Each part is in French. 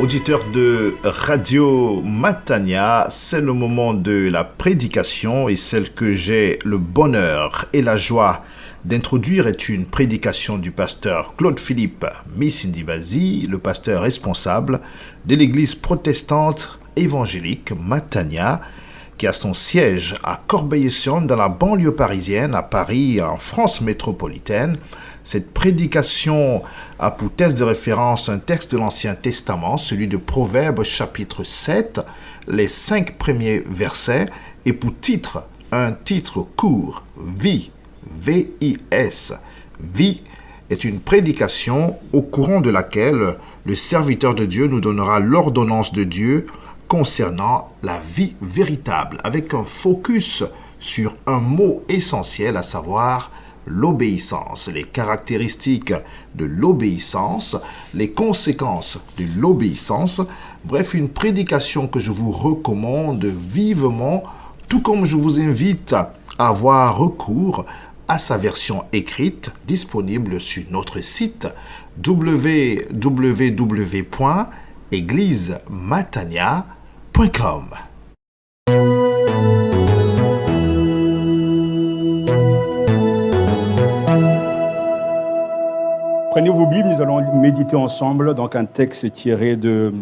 Auditeurs de Radio Matania, c'est le moment de la prédication et celle que j'ai le bonheur et la joie d'introduire est une prédication du pasteur Claude Philippe Missindibazi, le pasteur responsable de l'église protestante évangélique Matania, qui a son siège à Corbeil-Essonnes dans la banlieue parisienne, à Paris, en France métropolitaine. Cette prédication a pour texte de référence un texte de l'Ancien Testament, celui de Proverbes chapitre 7, les 5 premiers versets, et pour titre, un titre court, Vie, V-I-S. Vie est une prédication au courant de laquelle le serviteur de Dieu nous donnera l'ordonnance de Dieu concernant la vie véritable, avec un focus sur un mot essentiel, à savoir l'obéissance, les caractéristiques de l'obéissance, les conséquences de l'obéissance. Bref, une prédication que je vous recommande vivement, tout comme je vous invite à avoir recours à sa version écrite disponible sur notre site www.eglisematania.com. Prenez vos Bibles, nous allons méditer ensemble donc un texte tiré du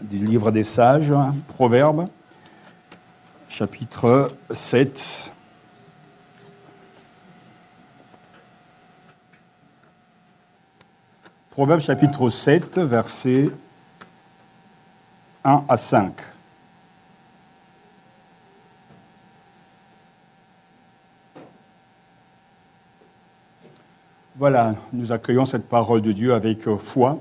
livre des sages, Proverbes, chapitre 7. Proverbes chapitre 7, versets 1 à 5. Voilà, nous accueillons cette parole de Dieu avec foi,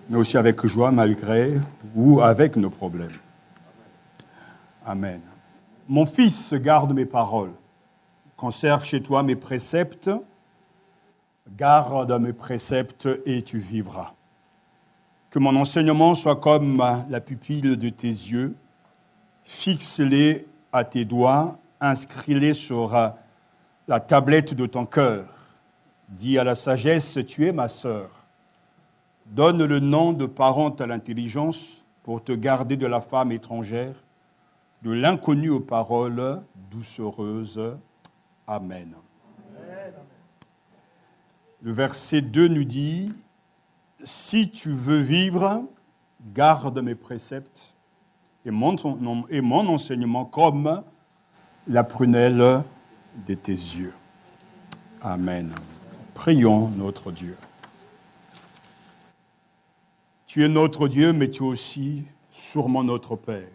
mais aussi avec joie, malgré ou avec nos problèmes. Amen. Mon fils, garde mes paroles, conserve chez toi mes préceptes, garde mes préceptes et tu vivras. Que mon enseignement soit comme la pupille de tes yeux, fixe-les à tes doigts, inscris-les sur la tablette de ton cœur. Dis à la sagesse, tu es ma sœur. Donne le nom de parente à l'intelligence pour te garder de la femme étrangère, de l'inconnu aux paroles doucereuses. Amen. Le verset 2 nous dit, « Si tu veux vivre, garde mes préceptes et mon enseignement comme la prunelle de tes yeux. » Amen. Prions notre Dieu. Tu es notre Dieu, mais tu es aussi sûrement notre Père.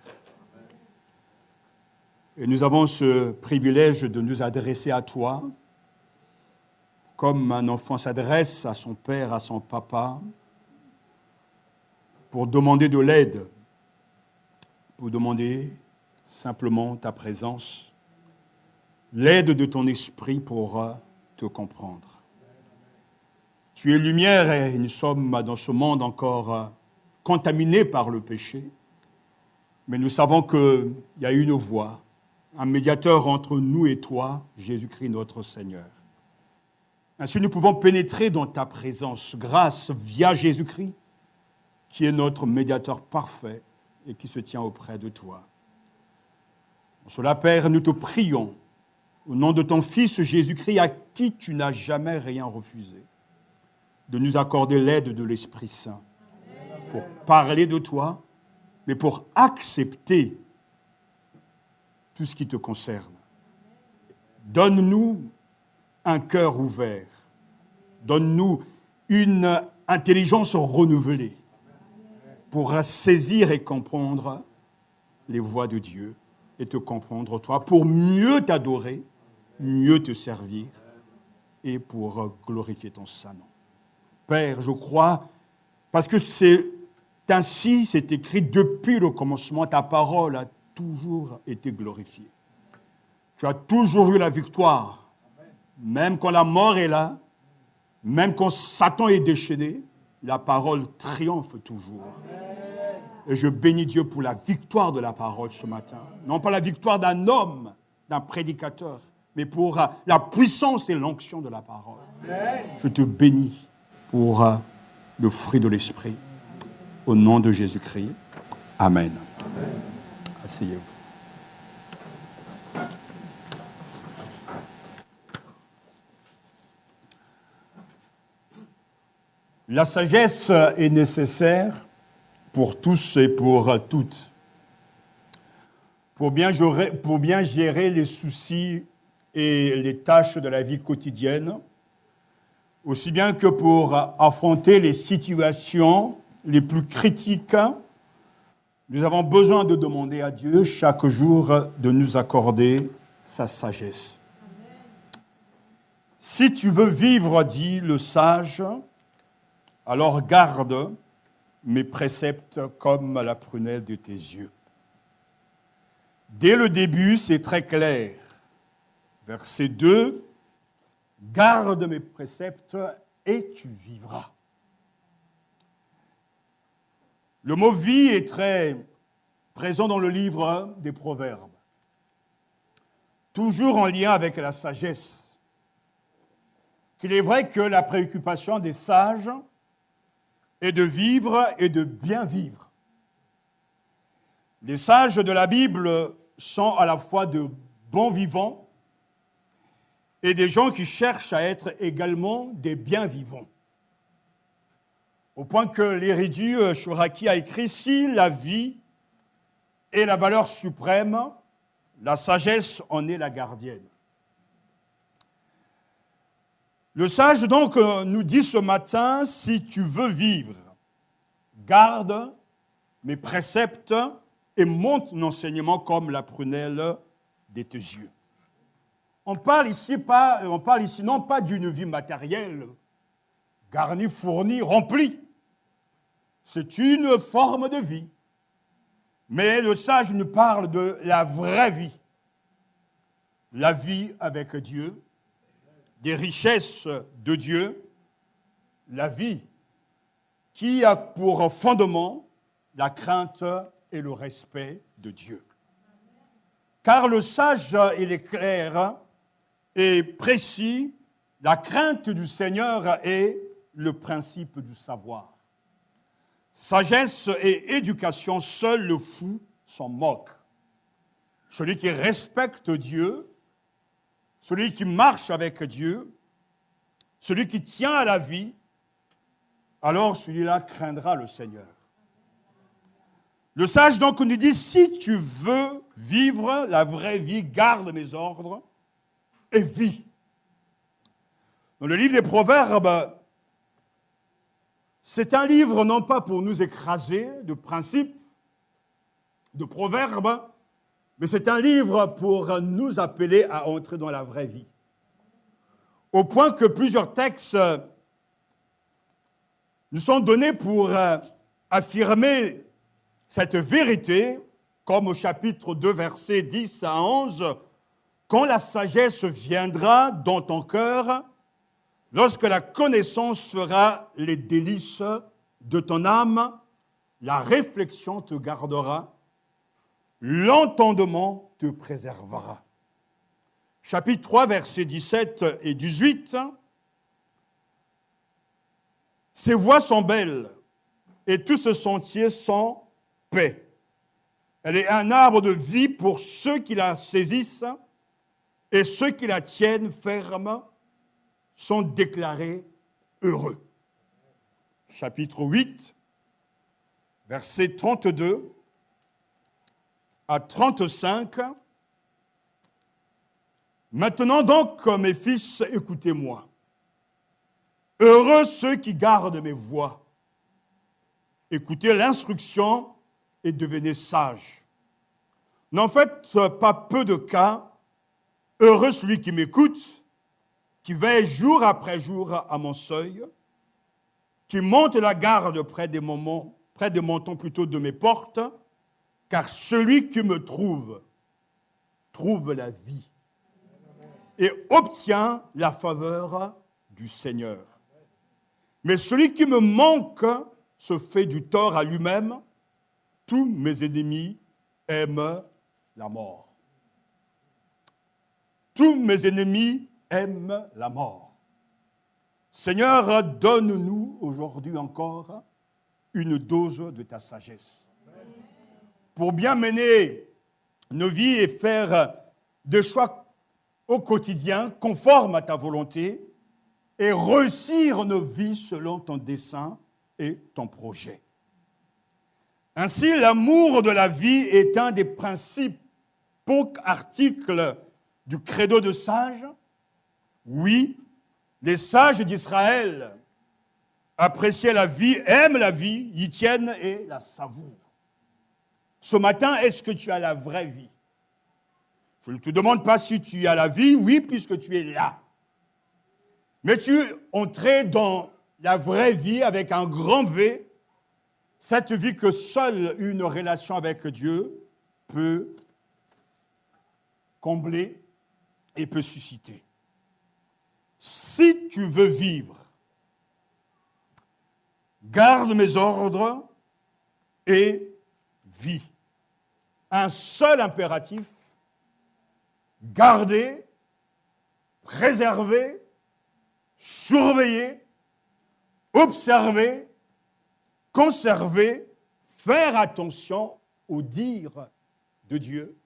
Et nous avons ce privilège de nous adresser à toi, comme un enfant s'adresse à son père, à son papa, pour demander de l'aide, pour demander simplement ta présence, l'aide de ton esprit pour te comprendre. Tu es lumière et nous sommes dans ce monde encore contaminés par le péché, mais nous savons qu'il y a une voie, un médiateur entre nous et toi, Jésus-Christ notre Seigneur. Ainsi, nous pouvons pénétrer dans ta présence grâce via Jésus-Christ, qui est notre médiateur parfait et qui se tient auprès de toi. Pour cela, Père, nous te prions, au nom de ton Fils Jésus-Christ, à qui tu n'as jamais rien refusé, de nous accorder l'aide de l'Esprit Saint pour parler de toi, mais pour accepter tout ce qui te concerne. Donne-nous un cœur ouvert. Donne-nous une intelligence renouvelée pour saisir et comprendre les voies de Dieu et te comprendre toi, pour mieux t'adorer, mieux te servir et pour glorifier ton saint nom. Père, je crois, parce que c'est ainsi, c'est écrit, depuis le commencement, ta parole a toujours été glorifiée. Tu as toujours eu la victoire. Même quand la mort est là, même quand Satan est déchaîné, la parole triomphe toujours. Et je bénis Dieu pour la victoire de la parole ce matin. Non pas la victoire d'un homme, d'un prédicateur, mais pour la puissance et l'onction de la parole. Je te bénis pour le fruit de l'esprit. Au nom de Jésus-Christ. Amen. Asseyez-vous. La sagesse est nécessaire pour tous et pour toutes. Pour bien gérer les soucis et les tâches de la vie quotidienne, aussi bien que pour affronter les situations les plus critiques, nous avons besoin de demander à Dieu chaque jour de nous accorder sa sagesse. Si tu veux vivre, dit le sage, alors garde mes préceptes comme la prunelle de tes yeux. Dès le début, c'est très clair. Verset 2, garde mes préceptes et tu vivras. Le mot vie est très présent dans le livre des Proverbes, toujours en lien avec la sagesse. Qu'il est vrai que la préoccupation des sages est de vivre et de bien vivre. Les sages de la Bible sont à la fois de bons vivants et des gens qui cherchent à être également des bien vivants. Au point que l'érudit Chouraki a écrit « Si la vie est la valeur suprême, la sagesse en est la gardienne ». Le sage donc nous dit ce matin, si tu veux vivre, garde mes préceptes et monte mon enseignement comme la prunelle de tes yeux. On parle ici non pas d'une vie matérielle, garnie, fournie, remplie. C'est une forme de vie. Mais le sage nous parle de la vraie vie. La vie avec Dieu, des richesses de Dieu, la vie qui a pour fondement la crainte et le respect de Dieu. Car le sage, il est clair et précis, la crainte du Seigneur est le principe du savoir. Sagesse et éducation, seul le fou s'en moque. Celui qui respecte Dieu, celui qui marche avec Dieu, celui qui tient à la vie, alors celui-là craindra le Seigneur. Le sage donc nous dit, si tu veux vivre la vraie vie, garde mes ordres et vis. Dans le livre des Proverbes, c'est un livre non pas pour nous écraser de principes, de proverbes, mais c'est un livre pour nous appeler à entrer dans la vraie vie. Au point que plusieurs textes nous sont donnés pour affirmer cette vérité, comme au chapitre 2, versets 10 à 11, « Quand la sagesse viendra dans ton cœur, lorsque la connaissance fera les délices de ton âme, la réflexion te gardera, l'entendement te préservera. » Chapitre 3, versets 17 et 18. « Ses voies sont belles et tous ses sentiers sont paix. Elle est un arbre de vie pour ceux qui la saisissent et ceux qui la tiennent ferme sont déclarés heureux. » Chapitre 8, versets 32 à 35. « Maintenant donc, mes fils, écoutez-moi. Heureux ceux qui gardent mes voies. Écoutez l'instruction et devenez sages. N'en faites pas peu de cas. Heureux celui qui m'écoute, qui veille jour après jour à mon seuil, qui monte la garde près des montants plutôt de mes portes, car celui qui me trouve la vie et obtient la faveur du Seigneur. Mais celui qui me manque se fait du tort à lui-même. Tous mes ennemis aiment la mort. Tous mes ennemis aiment la mort. Seigneur, donne-nous aujourd'hui encore une dose de ta sagesse. Pour bien mener nos vies et faire des choix au quotidien conformes à ta volonté et réussir nos vies selon ton dessein et ton projet. Ainsi, l'amour de la vie est un des principaux articles du credo de sages. Oui, les sages d'Israël appréciaient la vie, aiment la vie, y tiennent et la savourent. Ce matin, est-ce que tu as la vraie vie? Je ne te demande pas si tu as la vie, oui, puisque tu es là. Mais tu es entré dans la vraie vie avec un grand V, cette vie que seule une relation avec Dieu peut combler et peut susciter. Si tu veux vivre, garde mes ordres et vis. Un seul impératif, garder, préserver, surveiller, observer, conserver, faire attention au dire de Dieu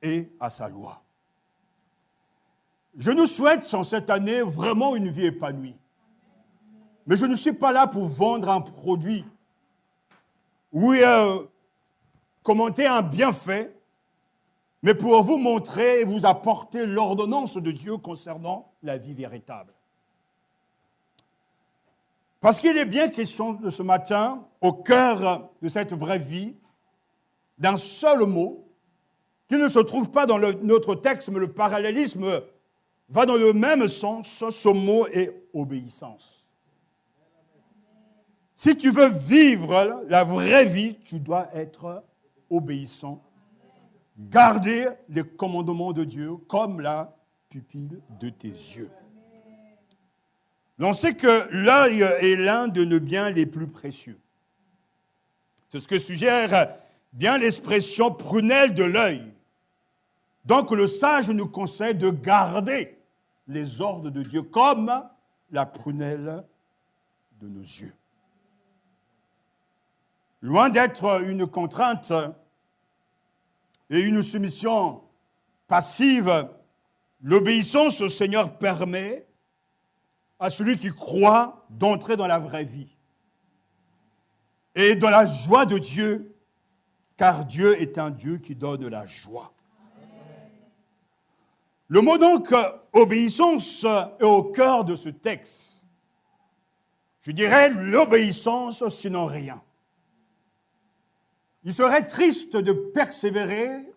et à sa loi. Je nous souhaite en cette année vraiment une vie épanouie. Mais je ne suis pas là pour vendre un produit ou commenter un bienfait, mais pour vous montrer et vous apporter l'ordonnance de Dieu concernant la vie véritable. Parce qu'il est bien question de ce matin, au cœur de cette vraie vie, d'un seul mot qui ne se trouve pas dans notre texte, mais le parallélisme va dans le même sens. Ce mot est obéissance. Si tu veux vivre la vraie vie, tu dois être obéissant. Garder les commandements de Dieu comme la pupille de tes yeux. L'on sait que l'œil est l'un de nos biens les plus précieux. C'est ce que suggère bien l'expression prunelle de l'œil. Donc le sage nous conseille de garder les ordres de Dieu comme la prunelle de nos yeux. Loin d'être une contrainte et une soumission passive, l'obéissance au Seigneur permet à celui qui croit d'entrer dans la vraie vie et dans la joie de Dieu, car Dieu est un Dieu qui donne la joie. Le mot donc obéissance est au cœur de ce texte. Je dirais l'obéissance sinon rien. Il serait triste de persévérer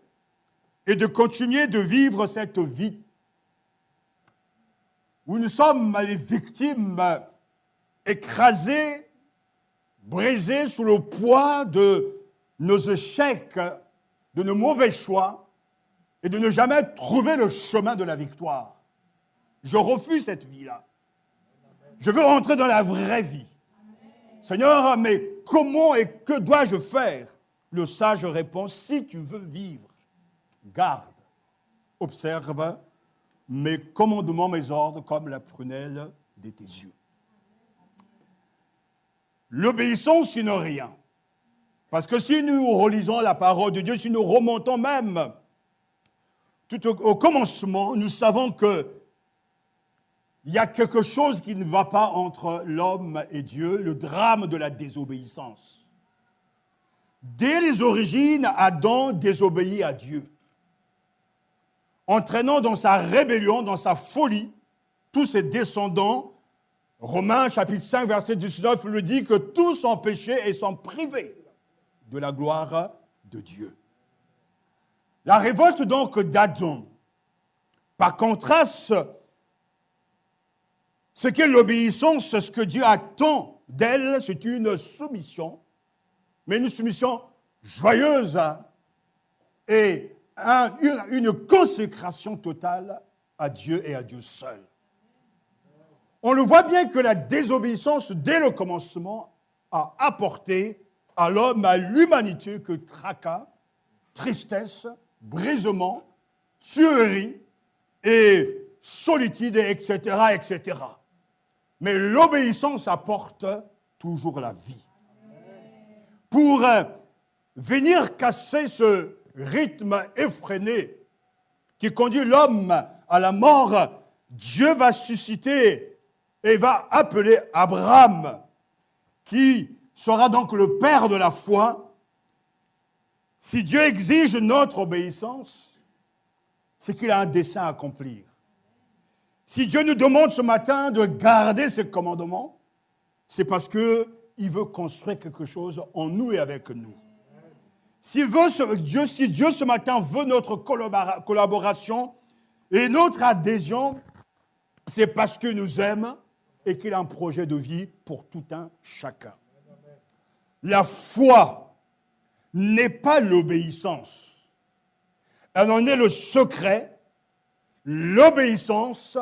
et de continuer de vivre cette vie où nous sommes les victimes écrasées, brisées sous le poids de nos échecs, de nos mauvais choix et de ne jamais trouver le chemin de la victoire. Je refuse cette vie-là. Je veux rentrer dans la vraie vie. Seigneur, mais comment et que dois-je faire? Le sage répond, si tu veux vivre, garde, observe mes commandements, mes ordres, comme la prunelle de tes yeux. L'obéissance, sinon rien. Parce que si nous relisons la parole de Dieu, si nous remontons même tout au commencement, nous savons qu'il y a quelque chose qui ne va pas entre l'homme et Dieu, le drame de la désobéissance. Dès les origines, Adam désobéit à Dieu, entraînant dans sa rébellion, dans sa folie, tous ses descendants. Romains chapitre 5, verset 19, le dit que tous ont péché et sont privés de la gloire de Dieu. La révolte donc d'Adam, par contraste, ce qu'est l'obéissance, ce que Dieu attend d'elle, c'est une soumission, mais une soumission joyeuse et une consécration totale à Dieu et à Dieu seul. On le voit bien que la désobéissance, dès le commencement, a apporté à l'homme, à l'humanité, que tracas, tristesse, brisement, tuerie et solitude, etc., etc. Mais l'obéissance apporte toujours la vie. pour venir casser ce rythme effréné qui conduit l'homme à la mort, Dieu va susciter et va appeler Abraham, qui sera donc le père de la foi. Si Dieu exige notre obéissance, c'est qu'il a un dessein à accomplir. Si Dieu nous demande ce matin de garder ses commandements, c'est parce qu'il veut construire quelque chose en nous et avec nous. Si Dieu ce matin veut notre collaboration et notre adhésion, c'est parce qu'il nous aime et qu'il a un projet de vie pour tout un chacun. La foi n'est pas l'obéissance. Elle en est le secret. L'obéissance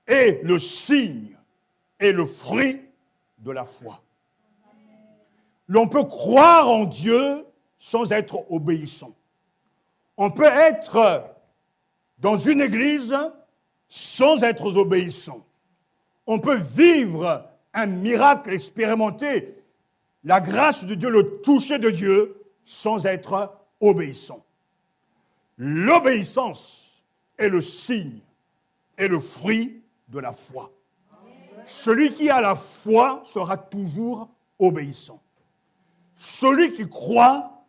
est le signe et le fruit de la foi. L'on peut croire en Dieu sans être obéissant. On peut être dans une église sans être obéissant. On peut vivre un miracle, expérimenter la grâce de Dieu, le toucher de Dieu, sans être obéissant. L'obéissance est le signe et le fruit de la foi. Celui qui a la foi sera toujours obéissant. Celui qui croit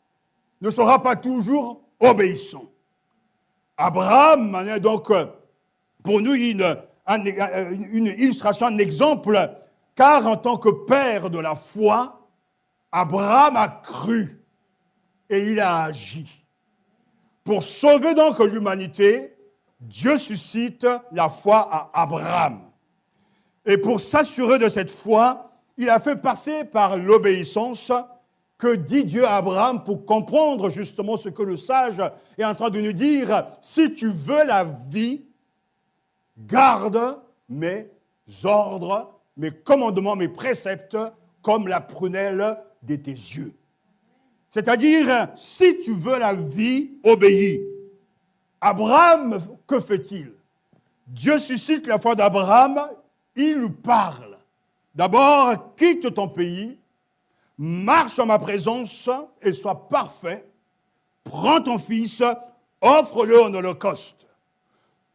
ne sera pas toujours obéissant. Abraham est donc pour nous une illustration, un exemple, car en tant que père de la foi, Abraham a cru et il a agi. Pour sauver donc l'humanité, Dieu suscite la foi à Abraham. Et pour s'assurer de cette foi, il a fait passer par l'obéissance que dit Dieu à Abraham pour comprendre justement ce que le sage est en train de nous dire. Si tu veux la vie, garde mes ordres, mes commandements, mes préceptes, comme la prunelle de tes yeux. C'est-à-dire, si tu veux la vie, obéis. Abraham, que fait-il? Dieu suscite la foi d'Abraham, il lui parle. D'abord, quitte ton pays, marche en ma présence et sois parfait. Prends ton fils, offre-le en holocauste.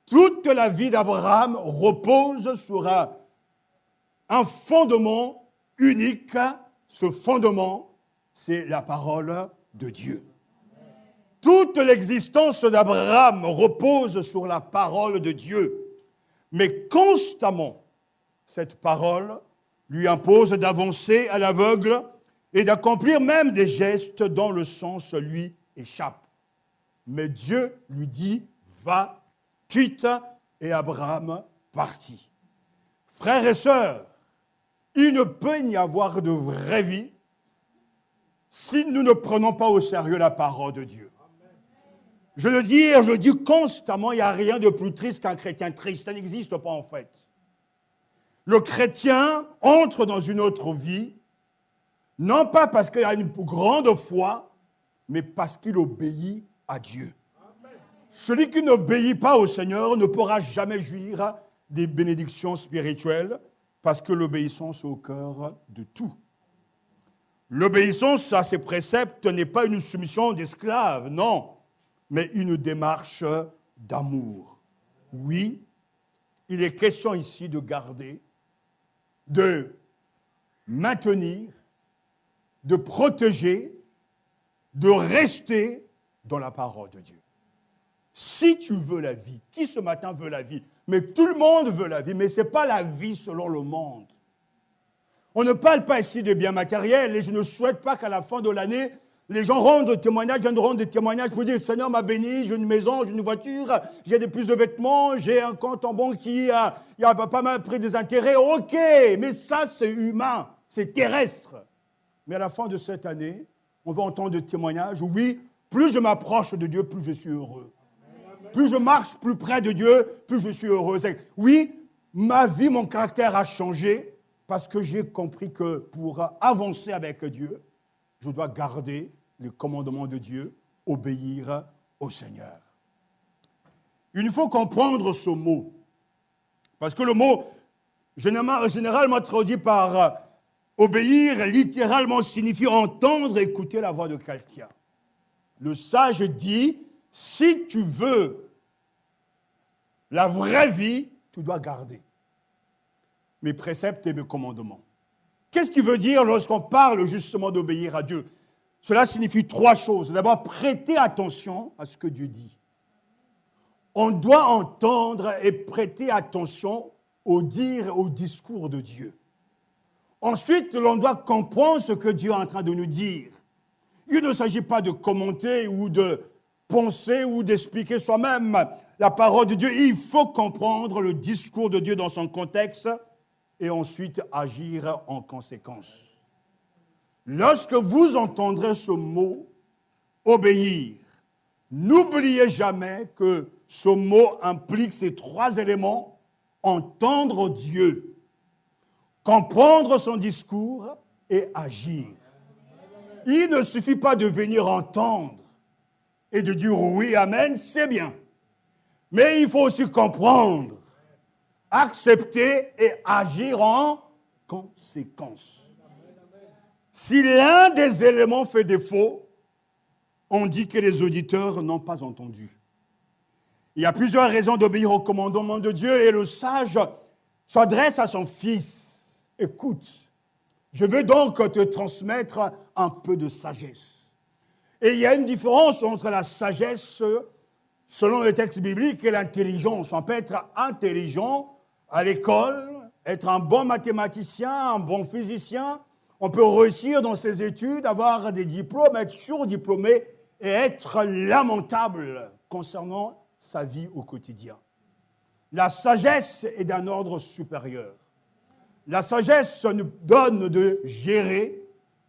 Toute la vie d'Abraham repose sur un fondement unique. Ce fondement, c'est la parole de Dieu. Toute l'existence d'Abraham repose sur la parole de Dieu. Mais constamment, cette parole lui impose d'avancer à l'aveugle et d'accomplir même des gestes dont le sens lui échappe. Mais Dieu lui dit, va, quitte, et Abraham partit. Frères et sœurs, il ne peut y avoir de vraie vie si nous ne prenons pas au sérieux la parole de Dieu. Je le dis constamment, il n'y a rien de plus triste qu'un chrétien triste. Ça n'existe pas en fait. Le chrétien entre dans une autre vie, non pas parce qu'il a une grande foi, mais parce qu'il obéit à Dieu. Celui qui n'obéit pas au Seigneur ne pourra jamais jouir des bénédictions spirituelles, parce que l'obéissance est au cœur de tout. L'obéissance à ses préceptes n'est pas une soumission d'esclave, non, mais une démarche d'amour. Oui, il est question ici de garder, de maintenir, de protéger, de rester dans la parole de Dieu. Si tu veux la vie, qui ce matin veut la vie? Mais tout le monde veut la vie, mais ce n'est pas la vie selon le monde. On ne parle pas ici de biens matériels et je ne souhaite pas qu'à la fin de l'année, les gens rendent des témoignages, viennent de rendre des témoignages pour dire « Seigneur m'a béni, j'ai une maison, j'ai une voiture, j'ai plus de vêtements, j'ai un compte en banque qui a pas mal pris des intérêts. » Ok, mais ça c'est humain, c'est terrestre. Mais à la fin de cette année, on va entendre des témoignages où oui, plus je m'approche de Dieu, plus je suis heureux. Plus je marche plus près de Dieu, plus je suis heureux. Oui, ma vie, mon caractère a changé parce que j'ai compris que pour avancer avec Dieu, je dois garder les commandements de Dieu, obéir au Seigneur. Il faut comprendre ce mot. Parce que le mot, généralement traduit par Obéir littéralement signifie entendre, écouter la voix de quelqu'un. Le sage dit, si tu veux la vraie vie, tu dois garder mes préceptes et mes commandements. Qu'est-ce qui veut dire lorsqu'on parle justement d'obéir à Dieu? Cela signifie trois choses. D'abord, prêter attention à ce que Dieu dit. On doit entendre et prêter attention au dire et au discours de Dieu. Ensuite, l'on doit comprendre ce que Dieu est en train de nous dire. Il ne s'agit pas de commenter ou de penser ou d'expliquer soi-même la parole de Dieu. Il faut comprendre le discours de Dieu dans son contexte et ensuite agir en conséquence. Lorsque vous entendrez ce mot « obéir », n'oubliez jamais que ce mot implique ces trois éléments: entendre Dieu, comprendre son discours et agir. Il ne suffit pas de venir entendre et de dire oui, amen, c'est bien. Mais il faut aussi comprendre, accepter et agir en conséquence. Si l'un des éléments fait défaut, on dit que les auditeurs n'ont pas entendu. Il y a plusieurs raisons d'obéir au commandement de Dieu et le sage s'adresse à son fils. Écoute, je veux donc te transmettre un peu de sagesse. Et il y a une différence entre la sagesse, selon le texte biblique, et l'intelligence. On peut être intelligent à l'école, être un bon mathématicien, un bon physicien. On peut réussir dans ses études, avoir des diplômes, être surdiplômé et être lamentable concernant sa vie au quotidien. La sagesse est d'un ordre supérieur. La sagesse nous donne de gérer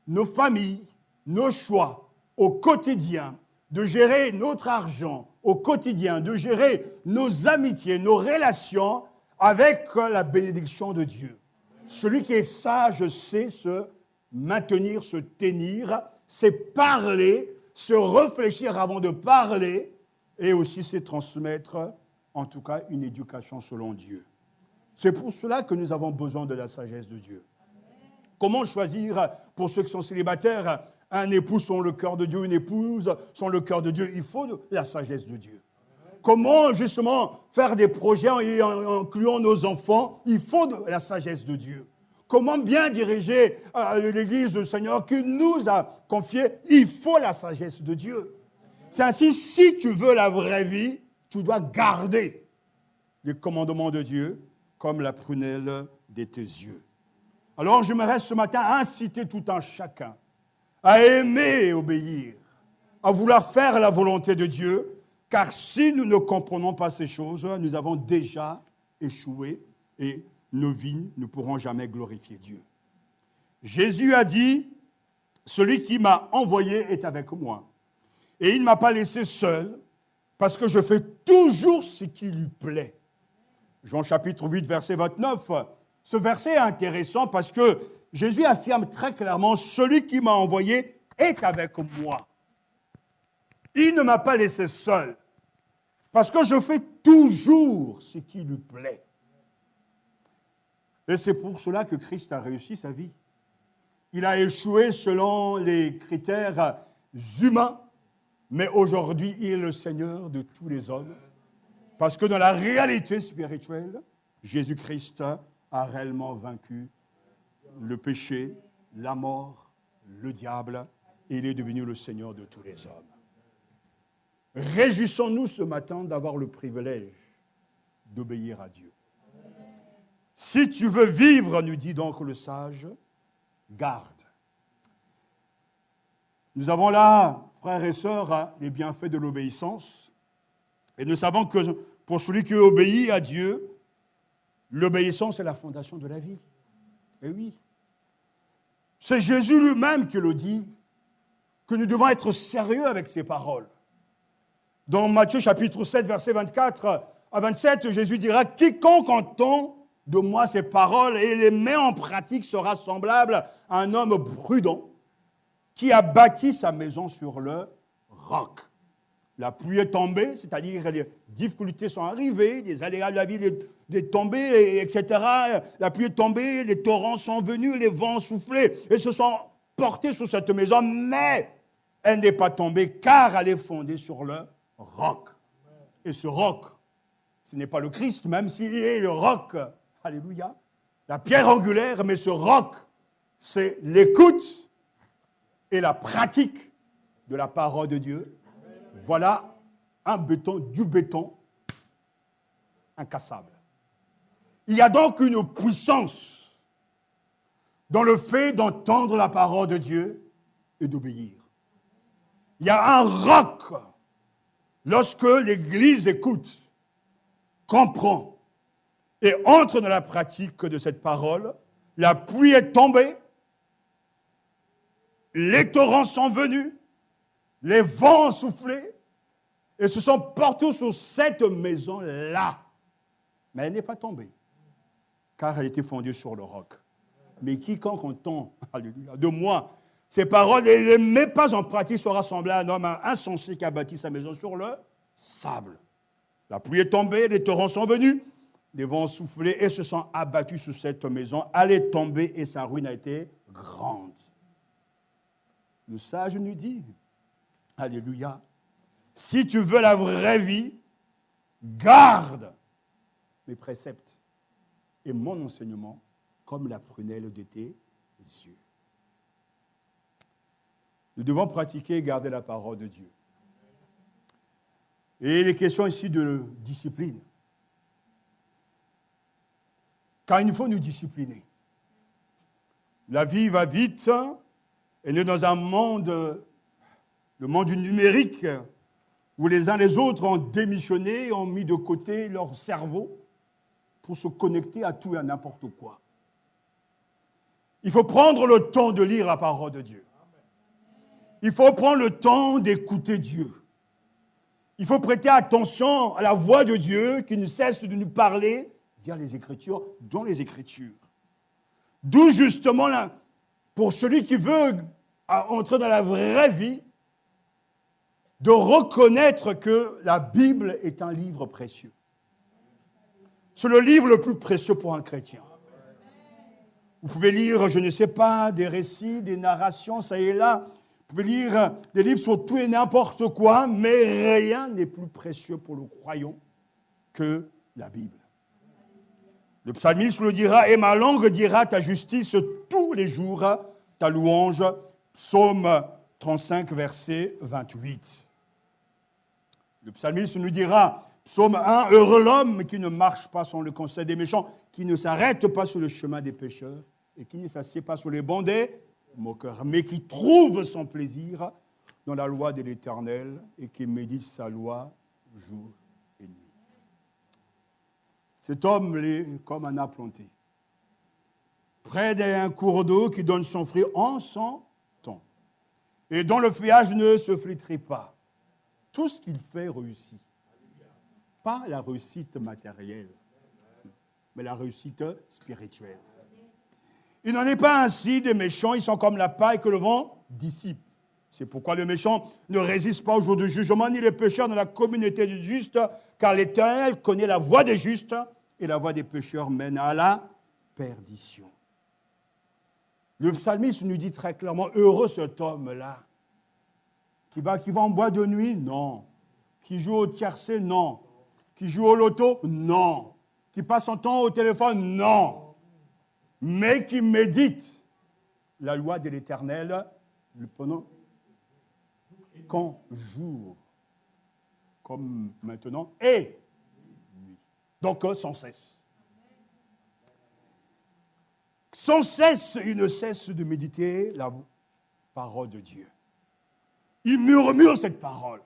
nos familles, nos choix au quotidien, de gérer notre argent au quotidien, de gérer nos amitiés, nos relations avec la bénédiction de Dieu. Celui qui est sage sait se maintenir, se tenir, c'est parler, se réfléchir avant de parler et aussi c'est transmettre, en tout cas, une éducation selon Dieu. C'est pour cela que nous avons besoin de la sagesse de Dieu. Comment choisir, pour ceux qui sont célibataires, un époux selon le cœur de Dieu, une épouse selon le cœur de Dieu? Il faut la sagesse de Dieu. Comment, justement, faire des projets en incluant nos enfants? Il faut la sagesse de Dieu. Comment bien diriger l'Église du Seigneur qui nous a confié? Il faut la sagesse de Dieu. C'est ainsi, si tu veux la vraie vie, tu dois garder les commandements de Dieu comme la prunelle de tes yeux. Alors, j'aimerais ce matin inciter tout un chacun à aimer et obéir, à vouloir faire la volonté de Dieu, car si nous ne comprenons pas ces choses, nous avons déjà échoué et nos vies ne pourront jamais glorifier Dieu. Jésus a dit, « Celui qui m'a envoyé est avec moi, et il ne m'a pas laissé seul, parce que je fais toujours ce qui lui plaît. » Jean chapitre 8, verset 29. Ce verset est intéressant parce que Jésus affirme très clairement, « Celui qui m'a envoyé est avec moi. Il ne m'a pas laissé seul, parce que je fais toujours ce qui lui plaît. » Et c'est pour cela que Christ a réussi sa vie. Il a échoué selon les critères humains, mais aujourd'hui, il est le Seigneur de tous les hommes. Parce que dans la réalité spirituelle, Jésus-Christ a réellement vaincu le péché, la mort, le diable, et il est devenu le Seigneur de tous les hommes. Réjouissons-nous ce matin d'avoir le privilège d'obéir à Dieu. Si tu veux vivre, nous dit donc le sage, garde. Nous avons là, frères et sœurs, les bienfaits de l'obéissance. Et nous savons que pour celui qui obéit à Dieu, l'obéissance est la fondation de la vie. Et oui. C'est Jésus lui-même qui le dit, que nous devons être sérieux avec ses paroles. Dans Matthieu chapitre 7, versets 24 à 27, Jésus dira « Quiconque entend de moi ces paroles et les met en pratique sera semblable à un homme prudent qui a bâti sa maison sur le roc. » La pluie est tombée, c'est-à-dire que les difficultés sont arrivées, des aléas de la vie, est tombée, etc. La pluie est tombée, les torrents sont venus, les vents ont soufflé et se sont portés sur cette maison, mais elle n'est pas tombée car elle est fondée sur le roc. Et ce roc, ce n'est pas le Christ, même s'il est le roc, alléluia, la pierre angulaire, mais ce roc, c'est l'écoute et la pratique de la parole de Dieu. Voilà du béton incassable. Il y a donc une puissance dans le fait d'entendre la parole de Dieu et d'obéir. Il y a un roc lorsque l'Église écoute, comprend et entre dans la pratique de cette parole. La pluie est tombée, les torrents sont venus, les vents ont soufflé et se sont portés sur cette maison-là. Mais elle n'est pas tombée, car elle était fondée sur le roc. Mais quiconque entend, alléluia, de moi, ces paroles et ne les met pas en pratique sera semblable à un homme insensé qui a bâti sa maison sur le sable. La pluie est tombée, les torrents sont venus, les vents ont soufflé et se sont abattus sur cette maison. Elle est tombée et sa ruine a été grande. Le sage nous dit, alléluia, si tu veux la vraie vie, garde mes préceptes et mon enseignement comme la prunelle de tes yeux. Nous devons pratiquer et garder la parole de Dieu. Et il est question ici de discipline. Car il faut nous discipliner. La vie va vite, et nous sommes dans un monde, le monde du numérique, où les uns les autres ont démissionné, ont mis de côté leur cerveau pour se connecter à tout et à n'importe quoi. Il faut prendre le temps de lire la parole de Dieu. Il faut prendre le temps d'écouter Dieu. Il faut prêter attention à la voix de Dieu qui ne cesse de nous parler, dire les Écritures, dans les Écritures. D'où justement, pour celui qui veut entrer dans la vraie vie, de reconnaître que la Bible est un livre précieux. C'est le livre le plus précieux pour un chrétien. Vous pouvez lire, je ne sais pas, des récits, des narrations, ça et là. Vous pouvez lire des livres sur tout et n'importe quoi, mais rien n'est plus précieux pour le croyant que la Bible. Le psalmiste le dira, et ma langue dira ta justice tous les jours, ta louange. Psaume 35, verset 28. Le psalmiste nous dira, psaume 1, heureux l'homme qui ne marche pas sur le conseil des méchants, qui ne s'arrête pas sur le chemin des pécheurs et qui ne s'assied pas sur les bancs des moqueurs, mais qui trouve son plaisir dans la loi de l'Éternel et qui médite sa loi jour et nuit. Cet homme est comme un arbre planté, près d'un cours d'eau qui donne son fruit en son temps, et dont le feuillage ne se flétrit pas. Tout ce qu'il fait réussit. Pas la réussite matérielle, mais la réussite spirituelle. Il n'en est pas ainsi des méchants, ils sont comme la paille que le vent dissipe. C'est pourquoi le méchant ne résiste pas au jour du jugement, ni les pécheurs dans la communauté du juste, car l'Éternel connaît la voie des justes, et la voie des pécheurs mène à la perdition. Le psalmiste nous dit très clairement, heureux cet homme-là, qui va en boîte de nuit, non. Qui joue au tiercé, non. Qui joue au loto, non. Qui passe son temps au téléphone, non. Mais qui médite la loi de l'Éternel pendant quand jour, comme maintenant, et nuit. Donc sans cesse. Sans cesse, il ne cesse de méditer la parole de Dieu. Il murmure cette parole.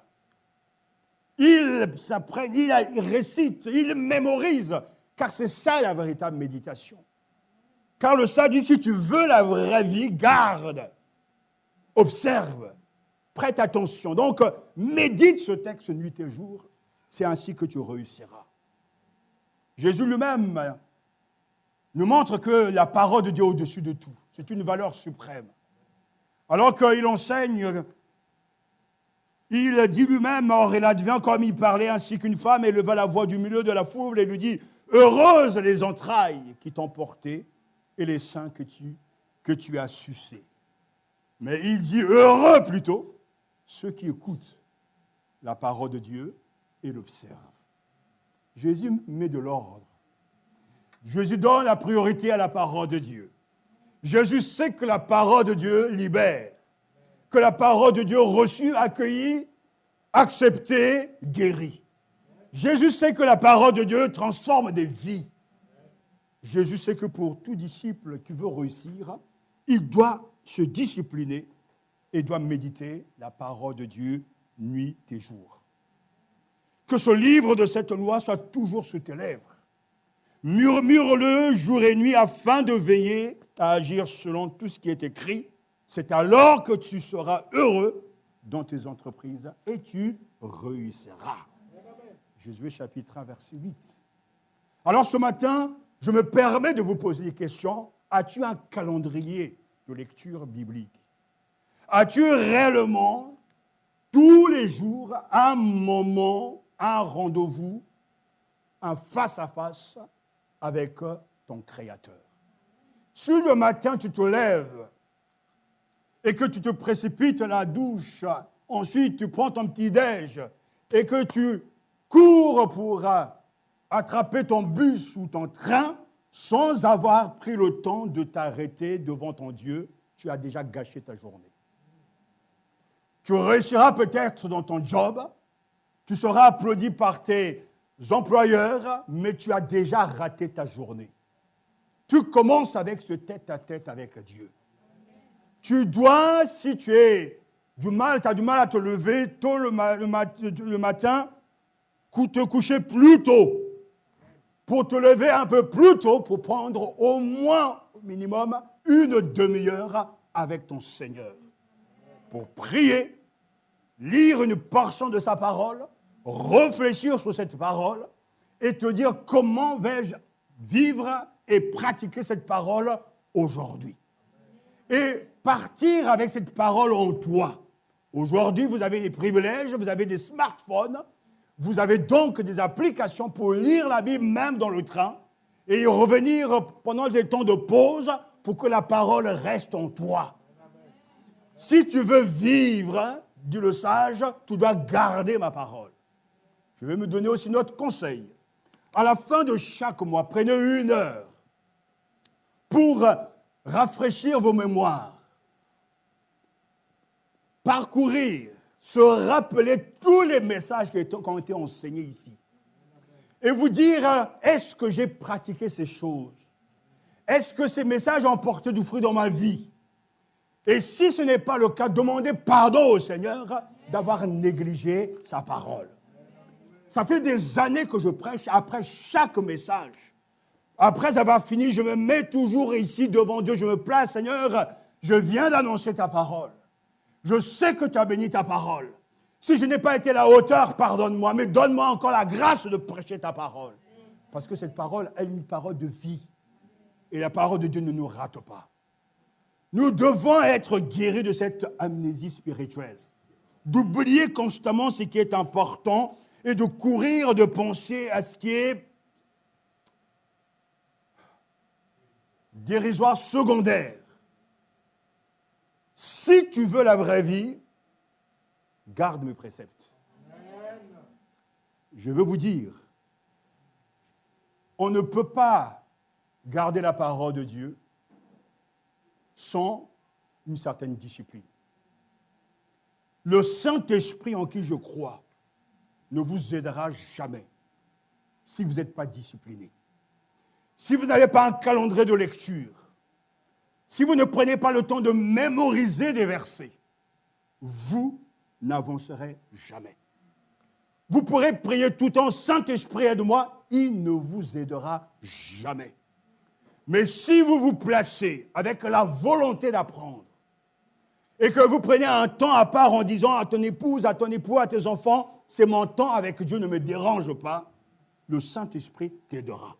Il s'apprenne, il récite, il mémorise, car c'est ça la véritable méditation. Car le sage dit, si tu veux la vraie vie, garde, observe, prête attention. Donc, médite ce texte nuit et jour, c'est ainsi que tu réussiras. Jésus lui-même nous montre que la parole de Dieu est au-dessus de tout. C'est une valeur suprême. Alors qu'il enseigne, il dit lui-même, or il advient comme il parlait ainsi qu'une femme, éleva la voix du milieu de la foule et lui dit, Heureuses les entrailles qui t'ont porté et les seins que tu as sucés. Mais il dit heureux plutôt ceux qui écoutent la parole de Dieu et l'observent. Jésus met de l'ordre. Jésus donne la priorité à la parole de Dieu. Jésus sait que la parole de Dieu libère, que la parole de Dieu reçue, accueillie, acceptée, guérit. Jésus sait que la parole de Dieu transforme des vies. Jésus sait que pour tout disciple qui veut réussir, il doit se discipliner et doit méditer la parole de Dieu nuit et jour. Que ce livre de cette loi soit toujours sur tes lèvres. Murmure-le jour et nuit afin de veiller à agir selon tout ce qui est écrit. C'est alors que tu seras heureux dans tes entreprises et tu réussiras. Josué chapitre 1, verset 8. Alors ce matin, je me permets de vous poser des questions. As-tu un calendrier de lecture biblique? As-tu réellement, tous les jours, un moment, un rendez-vous, un face-à-face avec ton Créateur? Si le matin tu te lèves et que tu te précipites à la douche, ensuite tu prends ton petit-déj et que tu cours pour attraper ton bus ou ton train sans avoir pris le temps de t'arrêter devant ton Dieu, tu as déjà gâché ta journée. Tu réussiras peut-être dans ton job, tu seras applaudi par tes employeurs, mais tu as déjà raté ta journée. Tu commences avec ce tête-à-tête avec Dieu. Tu dois, si tu as du mal à te lever tôt le matin, te coucher plus tôt, pour te lever un peu plus tôt, pour prendre au moins, au minimum, une demi-heure avec ton Seigneur, pour prier, lire une portion de sa parole, réfléchir sur cette parole et te dire comment vais-je vivre et pratiquer cette parole aujourd'hui. Et partir avec cette parole en toi. Aujourd'hui, vous avez des privilèges, vous avez des smartphones, vous avez donc des applications pour lire la Bible même dans le train et y revenir pendant des temps de pause pour que la parole reste en toi. Si tu veux vivre, dit le sage, tu dois garder ma parole. Je vais me donner aussi notre conseil. À la fin de chaque mois, prenez 1 heure pour rafraîchir vos mémoires, parcourir, se rappeler tous les messages qui ont été enseignés ici. Et vous dire, est-ce que j'ai pratiqué ces choses? Est-ce que ces messages ont porté du fruit dans ma vie? Et si ce n'est pas le cas, demandez pardon au Seigneur d'avoir négligé sa parole. Ça fait des années que je prêche après chaque message. Après avoir fini, je me mets toujours ici devant Dieu, je me place, Seigneur, je viens d'annoncer ta parole. Je sais que tu as béni ta parole. Si je n'ai pas été à la hauteur, pardonne-moi, mais donne-moi encore la grâce de prêcher ta parole. Parce que cette parole est une parole de vie. Et la parole de Dieu ne nous rate pas. Nous devons être guéris de cette amnésie spirituelle. D'oublier constamment ce qui est important et de courir, de penser à ce qui est dérisoire, secondaire. Si tu veux la vraie vie, garde mes préceptes. Je veux vous dire, on ne peut pas garder la parole de Dieu sans une certaine discipline. Le Saint-Esprit en qui je crois ne vous aidera jamais si vous n'êtes pas discipliné. Si vous n'avez pas un calendrier de lecture, si vous ne prenez pas le temps de mémoriser des versets, vous n'avancerez jamais. Vous pourrez prier tout le temps, Saint-Esprit aide-moi, il ne vous aidera jamais. Mais si vous vous placez avec la volonté d'apprendre et que vous prenez un temps à part en disant à ton épouse, à ton époux, à tes enfants, c'est mon temps avec Dieu, ne me dérange pas, le Saint-Esprit t'aidera.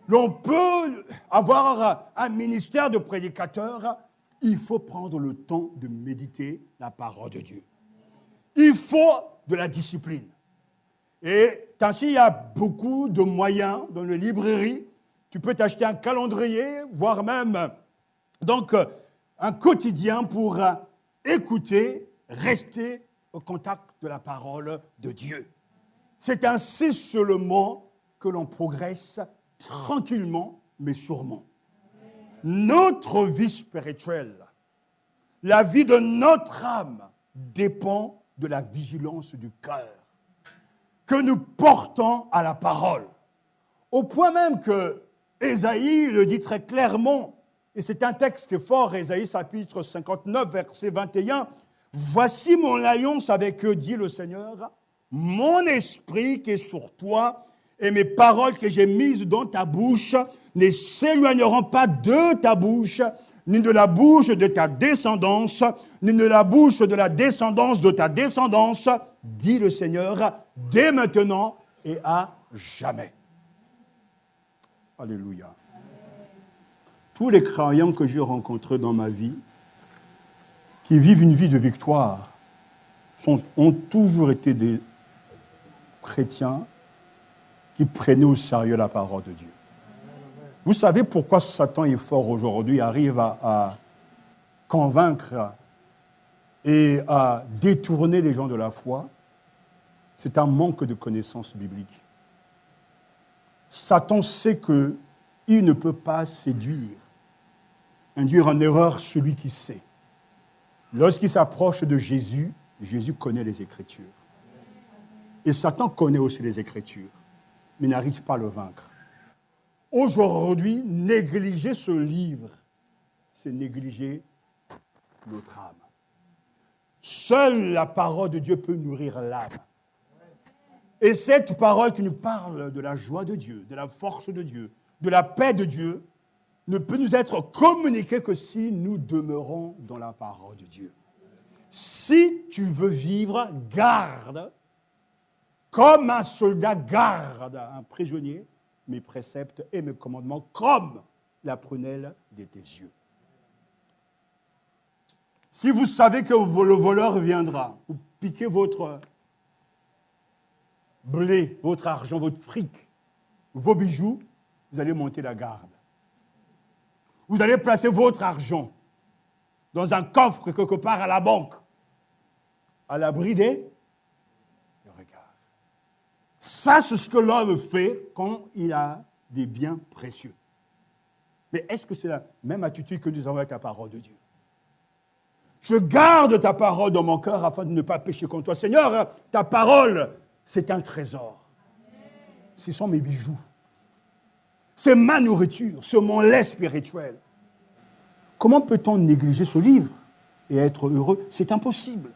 L'on peut avoir un ministère de prédicateur, il faut prendre le temps de méditer la parole de Dieu. Il faut de la discipline. Et ainsi, il y a beaucoup de moyens dans les librairies. Tu peux t'acheter un calendrier, voire même donc, un quotidien pour écouter, rester au contact de la parole de Dieu. C'est ainsi seulement que l'on progresse tranquillement, mais sûrement. Notre vie spirituelle, la vie de notre âme dépend de la vigilance du cœur que nous portons à la parole. Au point même que Ésaïe le dit très clairement, et c'est un texte qui est fort, Ésaïe chapitre 59, verset 21, « Voici mon alliance avec eux, dit le Seigneur, mon esprit qui est sur toi et mes paroles que j'ai mises dans ta bouche ne s'éloigneront pas de ta bouche, ni de la bouche de ta descendance, ni de la bouche de la descendance de ta descendance, dit le Seigneur, dès maintenant et à jamais. » Alléluia. Tous les croyants que j'ai rencontrés dans ma vie, qui vivent une vie de victoire, ont toujours été des chrétiens qui prenaient au sérieux la parole de Dieu. Vous savez pourquoi Satan est fort aujourd'hui, arrive à convaincre et à détourner les gens de la foi? C'est un manque de connaissances bibliques. Satan sait qu'il ne peut pas induire en erreur celui qui sait. Lorsqu'il s'approche de Jésus, Jésus connaît les Écritures. Et Satan connaît aussi les Écritures, mais n'arrive pas à le vaincre. Aujourd'hui, négliger ce livre, c'est négliger notre âme. Seule la parole de Dieu peut nourrir l'âme. Et cette parole qui nous parle de la joie de Dieu, de la force de Dieu, de la paix de Dieu, ne peut nous être communiquée que si nous demeurons dans la parole de Dieu. Si tu veux vivre, garde, comme un soldat garde un prisonnier, mes préceptes et mes commandements, comme la prunelle de tes yeux. Si vous savez que le voleur viendra, vous piquez votre blé, votre argent, votre fric, vos bijoux, vous allez monter la garde. Vous allez placer votre argent dans un coffre quelque part à la banque, à l'abri des regards. Ça, c'est ce que l'homme fait quand il a des biens précieux. Mais est-ce que c'est la même attitude que nous avons avec la parole de Dieu? Je garde ta parole dans mon cœur afin de ne pas pécher contre toi. Seigneur, ta parole, c'est un trésor. Ce sont mes bijoux. C'est ma nourriture, c'est mon lait spirituel. Comment peut-on négliger ce livre et être heureux? C'est impossible.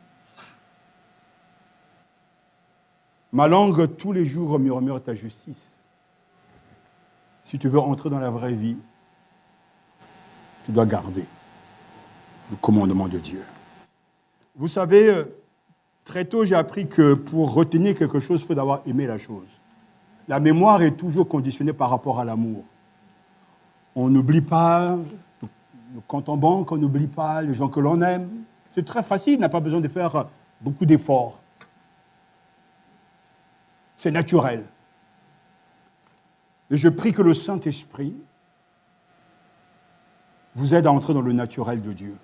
Ma langue, tous les jours, murmure ta justice. Si tu veux entrer dans la vraie vie, tu dois garder le commandement de Dieu. Vous savez, très tôt, j'ai appris que pour retenir quelque chose, il faut d'abord aimer la chose. La mémoire est toujours conditionnée par rapport à l'amour. On n'oublie pas le compte en banque, on n'oublie pas les gens que l'on aime. C'est très facile, il n'a pas besoin de faire beaucoup d'efforts. C'est naturel. Et je prie que le Saint-Esprit vous aide à entrer dans le naturel de Dieu.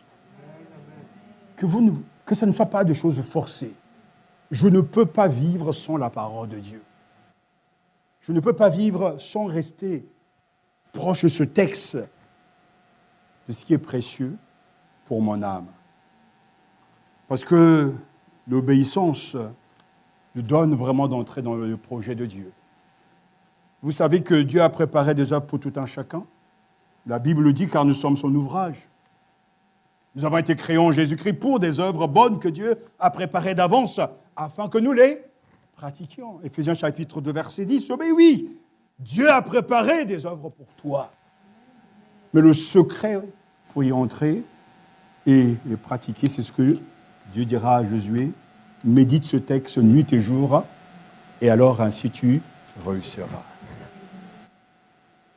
Que ce ne soit pas de choses forcées. Je ne peux pas vivre sans la parole de Dieu. Je ne peux pas vivre sans rester proche de ce texte, de ce qui est précieux pour mon âme. Parce que l'obéissance nous donne vraiment d'entrer dans le projet de Dieu. Vous savez que Dieu a préparé des œuvres pour tout un chacun. La Bible le dit car nous sommes son ouvrage. Nous avons été créés en Jésus-Christ pour des œuvres bonnes que Dieu a préparées d'avance afin que nous les pratiquions. Éphésiens chapitre 2, verset 10. Mais oui, Dieu a préparé des œuvres pour toi. Mais le secret pour y entrer et les pratiquer, c'est ce que Dieu dira à Josué. Médite ce texte nuit et jour, et alors ainsi tu réussiras.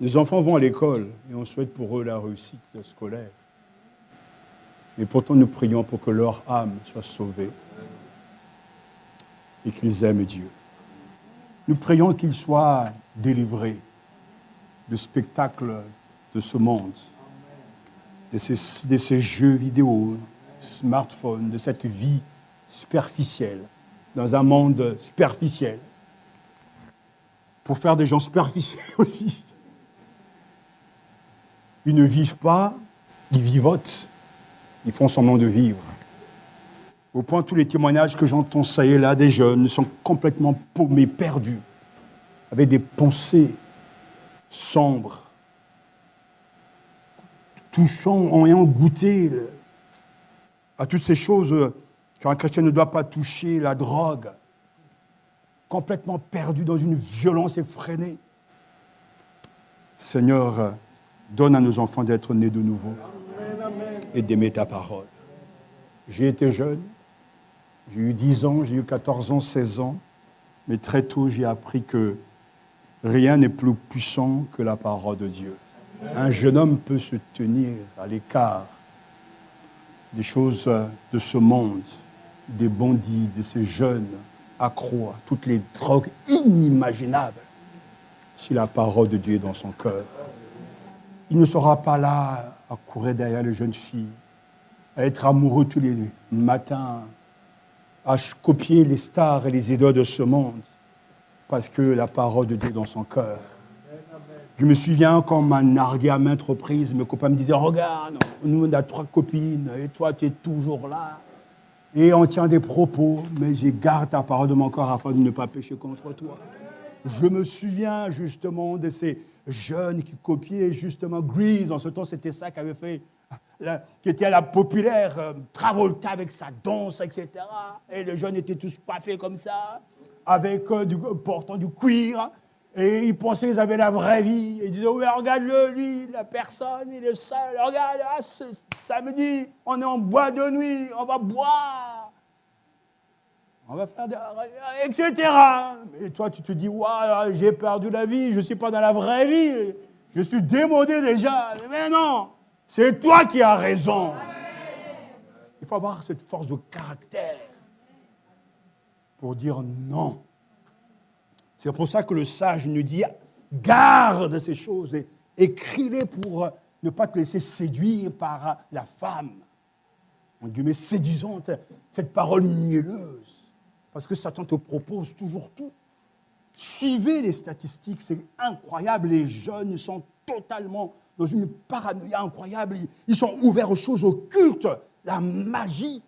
Les enfants vont à l'école et on souhaite pour eux la réussite scolaire. Mais pourtant, nous prions pour que leur âme soit sauvée et qu'ils aiment Dieu. Nous prions qu'il soit délivré du spectacle de ce monde, de ces jeux vidéo, smartphones, de cette vie superficielle, dans un monde superficiel, pour faire des gens superficiels aussi. Ils ne vivent pas, ils vivotent, ils font semblant de vivre. Au point, tous les témoignages que j'entends ça et là des jeunes sont complètement paumés, perdus, avec des pensées sombres, touchant, en ayant goûté à toutes ces choses qu'un chrétien ne doit pas toucher, la drogue, complètement perdu dans une violence effrénée. Seigneur, donne à nos enfants d'être nés de nouveau et d'aimer ta parole. J'ai été jeune, j'ai eu 10 ans, j'ai eu 14 ans, 16 ans, mais très tôt j'ai appris que rien n'est plus puissant que la parole de Dieu. Un jeune homme peut se tenir à l'écart des choses de ce monde, des bandits, de ces jeunes accros à toutes les drogues inimaginables, si la parole de Dieu est dans son cœur. Il ne sera pas là à courir derrière les jeunes filles, à être amoureux tous les matins, à copier les stars et les idoles de ce monde, parce que la parole de Dieu est dans son cœur. Je me souviens quand on m'a nargué à maintes reprises, mes copains me disaient « Regarde, nous on a 3 copines et toi tu es toujours là. » Et on tient des propos, mais j'ai gardé ta parole de mon corps afin de ne pas pécher contre toi. Je me souviens justement de ces jeunes qui copiaient justement Grease. En ce temps, c'était ça qu'avait fait, qui était à la populaire, Travolta avec sa danse, etc. Et les jeunes étaient tous coiffés comme ça, avec portant du cuir. Et ils pensaient qu'ils avaient la vraie vie. Ils disaient, oui, regarde-le, lui, la personne, il est seul. Regarde, samedi, on est en boîte de nuit, on va boire. On va faire des... etc. Et toi, tu te dis, waouh, j'ai perdu la vie, je ne suis pas dans la vraie vie. Je suis démodé déjà. Mais non, c'est toi qui as raison. Il faut avoir cette force de caractère pour dire non. C'est pour ça que le sage nous dit, garde ces choses et écris-les pour ne pas te laisser séduire par la femme. En guillemets, séduisante, cette parole mielleuse. Parce que Satan te propose toujours tout. Suivez les statistiques, c'est incroyable. Les jeunes sont totalement dans une paranoïa incroyable. Ils sont ouverts aux choses occultes, la magie.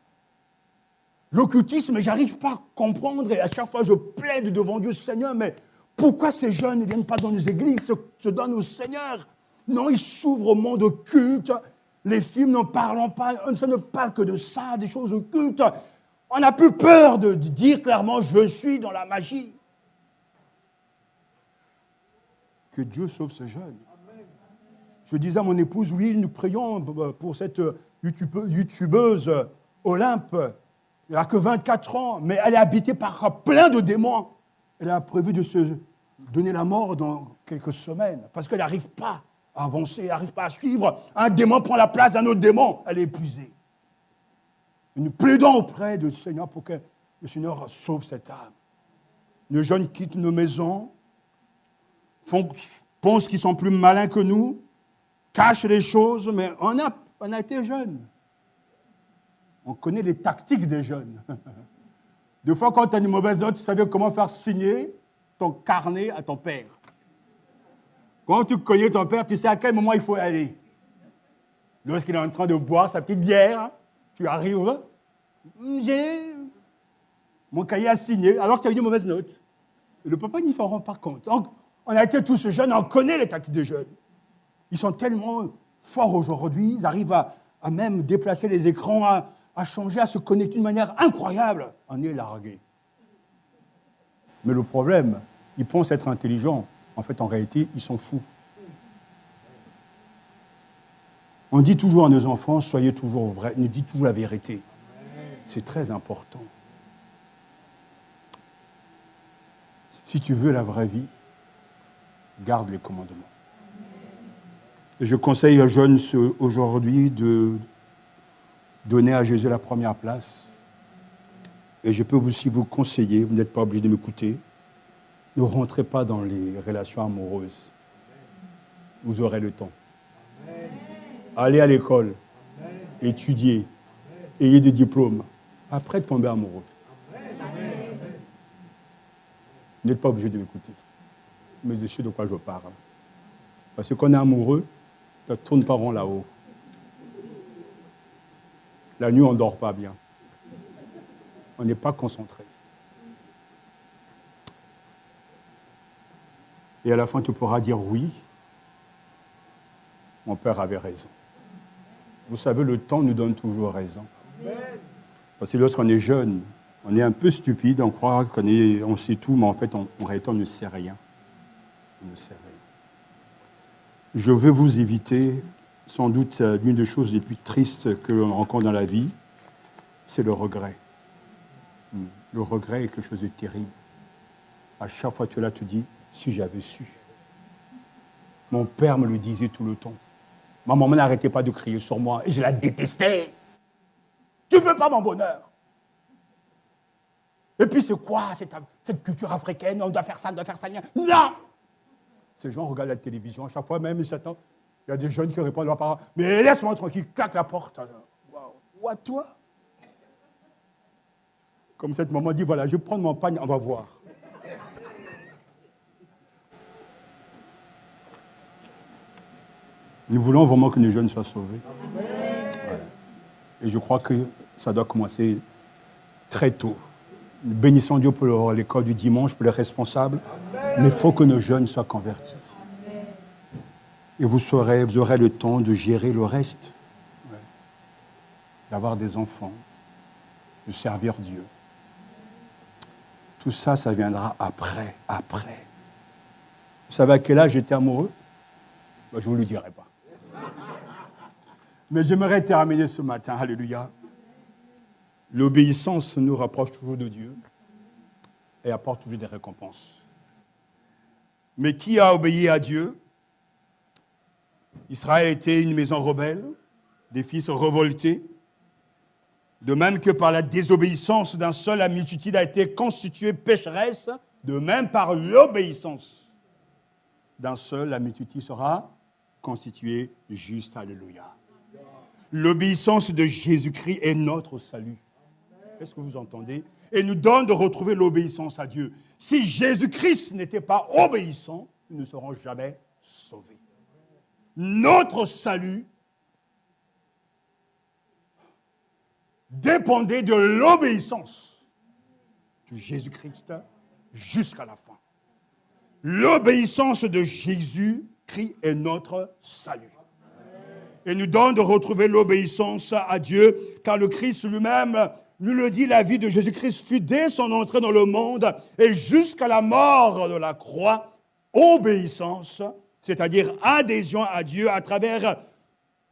L'occultisme, j'arrive pas à comprendre et à chaque fois je plaide devant Dieu, Seigneur, mais pourquoi ces jeunes ne viennent pas dans les églises, se donnent au Seigneur? Non, ils s'ouvrent au monde occulte. Les films n'en parlent pas, ça ne parle que de ça, des choses occultes. On n'a plus peur de dire clairement, je suis dans la magie. Que Dieu sauve ces jeunes. Je disais à mon épouse, oui, nous prions pour cette youtubeuse Olympe. Elle n'a que 24 ans, mais elle est habitée par plein de démons. Elle a prévu de se donner la mort dans quelques semaines, parce qu'elle n'arrive pas à avancer, elle n'arrive pas à suivre. Un démon prend la place d'un autre démon, elle est épuisée. Nous plaidons auprès du Seigneur pour que le Seigneur sauve cette âme. Nos jeunes quittent nos maisons, pensent qu'ils sont plus malins que nous, cachent les choses, mais on a été jeunes. On connaît les tactiques des jeunes. Des fois, quand tu as une mauvaise note, tu savais comment faire signer ton carnet à ton père. Quand tu connais ton père, tu sais à quel moment il faut aller. Lorsqu'il est en train de boire sa petite bière, tu arrives, j'ai mon cahier à signer, alors que tu as eu une mauvaise note. Et le papa n'y s'en rend pas compte. Donc, on a été tous jeunes, on connaît les tactiques des jeunes. Ils sont tellement forts aujourd'hui, ils arrivent à même déplacer les écrans, à changer, à se connecter d'une manière incroyable. On est largué. Mais le problème, ils pensent être intelligents. En fait, en réalité, ils sont fous. On dit toujours à nos enfants, soyez toujours vrais, ne dites toujours la vérité. C'est très important. Si tu veux la vraie vie, garde les commandements. Et je conseille aux jeunes aujourd'hui de donner à Jésus la première place. Et je peux aussi vous conseiller, vous n'êtes pas obligé de m'écouter, Ne rentrez pas dans les relations amoureuses. Vous aurez le temps. Allez à l'école, étudiez, ayez des diplômes. Après, tombez amoureux. Vous n'êtes pas obligé de m'écouter. Mais je sais de quoi je parle. Parce que quand on est amoureux, ça ne tourne pas rond là-haut. La nuit, on ne dort pas bien. On n'est pas concentré. Et à la fin, tu pourras dire oui. Mon père avait raison. Vous savez, le temps nous donne toujours raison. Parce que lorsqu'on est jeune, on est un peu stupide, on croit on sait tout, mais en fait, en réalité, on ne sait rien. On ne sait rien. Je veux vous éviter, sans doute, l'une des choses les plus tristes que l'on rencontre dans la vie, c'est le regret. Le regret est quelque chose de terrible. À chaque fois que tu es là, tu dis, si j'avais su. Mon père me le disait tout le temps. Ma maman n'arrêtait pas de crier sur moi et je la détestais. Tu ne veux pas mon bonheur. Et puis c'est quoi cette culture africaine? On doit faire ça, on doit faire ça. Non! Ces gens regardent la télévision, à chaque fois, même il y a des jeunes qui répondent à leurs parents. Mais laisse-moi tranquille, claque la porte. Ou à toi? Comme cette maman dit, voilà, je vais prendre mon pagne, on va voir. Nous voulons vraiment que nos jeunes soient sauvés. Ouais. Et je crois que ça doit commencer très tôt. Nous bénissons Dieu pour l'école du dimanche, pour les responsables. Mais il faut que nos jeunes soient convertis. Et vous aurez le temps de gérer le reste. Ouais. D'avoir des enfants, de servir Dieu. Tout ça, ça viendra après. Vous savez à quel âge j'étais amoureux? Ben, je ne vous le dirai pas. Mais j'aimerais terminer ce matin, alléluia. L'obéissance nous rapproche toujours de Dieu et apporte toujours des récompenses. Mais qui a obéi à Dieu? Israël était une maison rebelle, des fils révoltés. De même que par la désobéissance d'un seul, la multitude a été constituée pécheresse, de même par l'obéissance d'un seul, la multitude sera constituée juste. Alléluia. L'obéissance de Jésus-Christ est notre salut. Est-ce que vous entendez? Et nous donne de retrouver l'obéissance à Dieu. Si Jésus-Christ n'était pas obéissant, nous ne serons jamais sauvés. Notre salut dépendait de l'obéissance de Jésus-Christ jusqu'à la fin. L'obéissance de Jésus-Christ est notre salut. Et nous donne de retrouver l'obéissance à Dieu, car le Christ lui-même nous le dit, la vie de Jésus-Christ fut dès son entrée dans le monde et jusqu'à la mort de la croix, obéissance, c'est-à-dire adhésion à Dieu à travers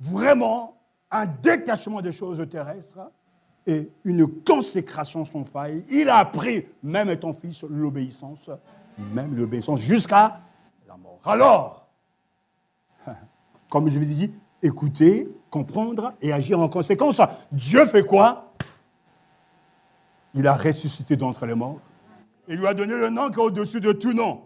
vraiment un détachement des choses terrestres et une consécration sans faille. Il a appris, même étant fils, l'obéissance jusqu'à la mort. Alors, comme je vous ai dit, écouter, comprendre et agir en conséquence. Dieu fait quoi? Il a ressuscité d'entre les morts. Il lui a donné le nom qui est au-dessus de tout nom.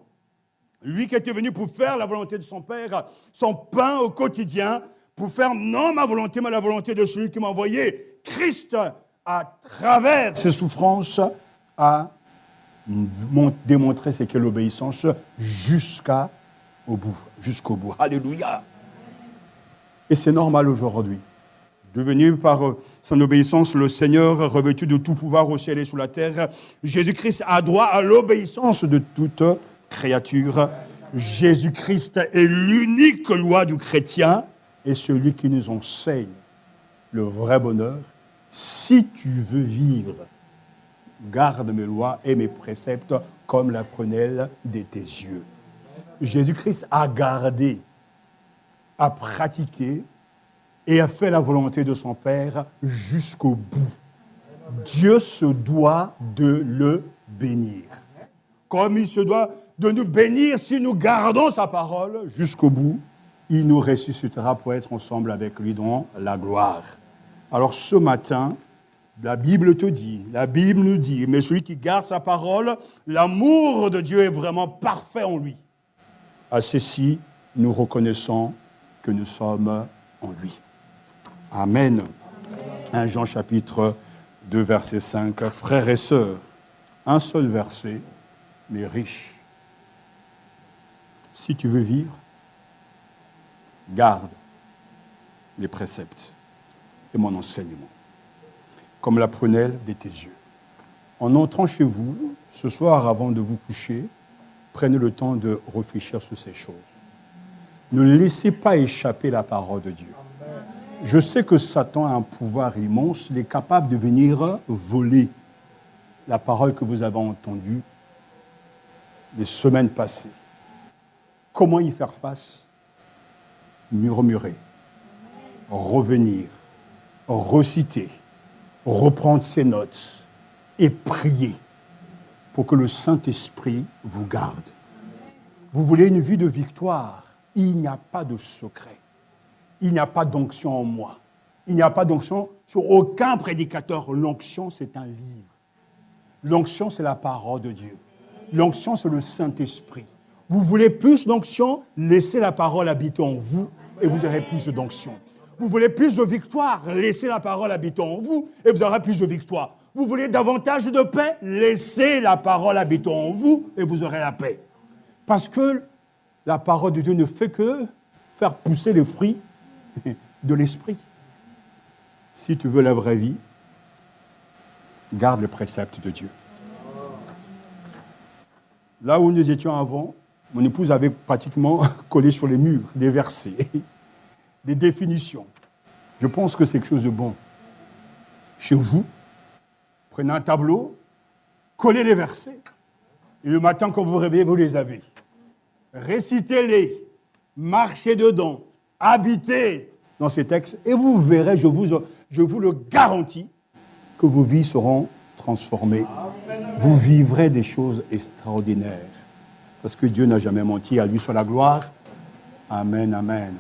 Lui qui était venu pour faire la volonté de son Père, son pain au quotidien, pour faire non ma volonté, mais la volonté de celui qui m'a envoyé. Christ, à travers ses souffrances, a démontré ce qu'est l'obéissance jusqu'au bout. Alléluia. Et c'est normal aujourd'hui. Devenu par son obéissance le Seigneur, revêtu de tout pouvoir au ciel et sous la terre, Jésus-Christ a droit à l'obéissance de toute créature. Jésus-Christ est l'unique loi du chrétien et celui qui nous enseigne le vrai bonheur. Si tu veux vivre, garde mes lois et mes préceptes comme la prunelle de tes yeux. Jésus-Christ a gardé, a pratiqué et a fait la volonté de son Père jusqu'au bout. Dieu se doit de le bénir. Comme il se doit de nous bénir si nous gardons sa parole jusqu'au bout, il nous ressuscitera pour être ensemble avec lui dans la gloire. Alors ce matin, La Bible te dit, la Bible nous dit, mais celui qui garde sa parole, l'amour de Dieu est vraiment parfait en lui. À ceci, nous reconnaissons que nous sommes en lui. Amen. 1 Jean chapitre 2, verset 5. Frères et sœurs, un seul verset, mais riche. Si tu veux vivre, garde les préceptes et mon enseignement, comme la prunelle de tes yeux. En entrant chez vous, ce soir avant de vous coucher, prenez le temps de réfléchir sur ces choses. Ne laissez pas échapper la parole de Dieu. Je sais que Satan a un pouvoir immense, il est capable de venir voler la parole que vous avez entendue les semaines passées. Comment y faire face? Murmurer, revenir, reciter, reprendre ses notes et prier pour que le Saint-Esprit vous garde. Vous voulez une vie de victoire? Il n'y a pas de secret. Il n'y a pas d'onction en moi. Il n'y a pas d'onction sur aucun prédicateur. L'onction, c'est un livre. L'onction, c'est la parole de Dieu. L'onction, c'est le Saint-Esprit. Vous voulez plus d'onction? Laissez la parole habiter en vous et vous aurez plus d'onction. Vous voulez plus de victoire? Laissez la parole habiter en vous et vous aurez plus de victoire. Vous voulez davantage de paix? Laissez la parole habiter en vous et vous aurez la paix. Parce que la parole de Dieu ne fait que faire pousser les fruits de l'esprit. Si tu veux la vraie vie, garde les préceptes de Dieu. Là où nous étions avant, mon épouse avait pratiquement collé sur les murs des versets, des définitions. Je pense que c'est quelque chose de bon. Chez vous, prenez un tableau, collez les versets, et le matin quand vous vous réveillez, vous les avez. Récitez-les, marchez dedans, habitez dans ces textes, et vous verrez, je vous le garantis, que vos vies seront transformées. Vous vivrez des choses extraordinaires. Parce que Dieu n'a jamais menti, à lui soit la gloire. Amen, amen.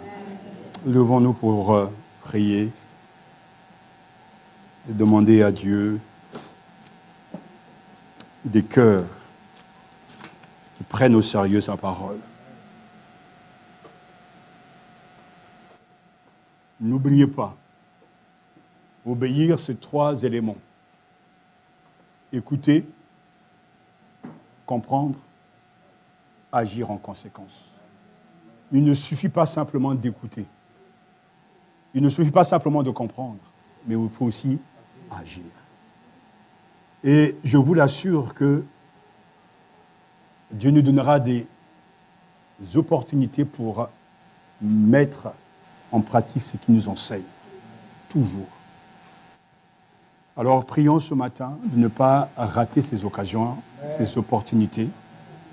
Levons-nous pour prier et demander à Dieu des cœurs qui prennent au sérieux sa parole. N'oubliez pas, obéir, c'est 3 éléments. Écouter, comprendre, agir en conséquence. Il ne suffit pas simplement d'écouter. Il ne suffit pas simplement de comprendre, mais il faut aussi agir. Et je vous l'assure que Dieu nous donnera des opportunités pour mettre en pratique ce qu'il nous enseigne. Toujours. Alors prions ce matin de ne pas rater ces occasions, ces opportunités,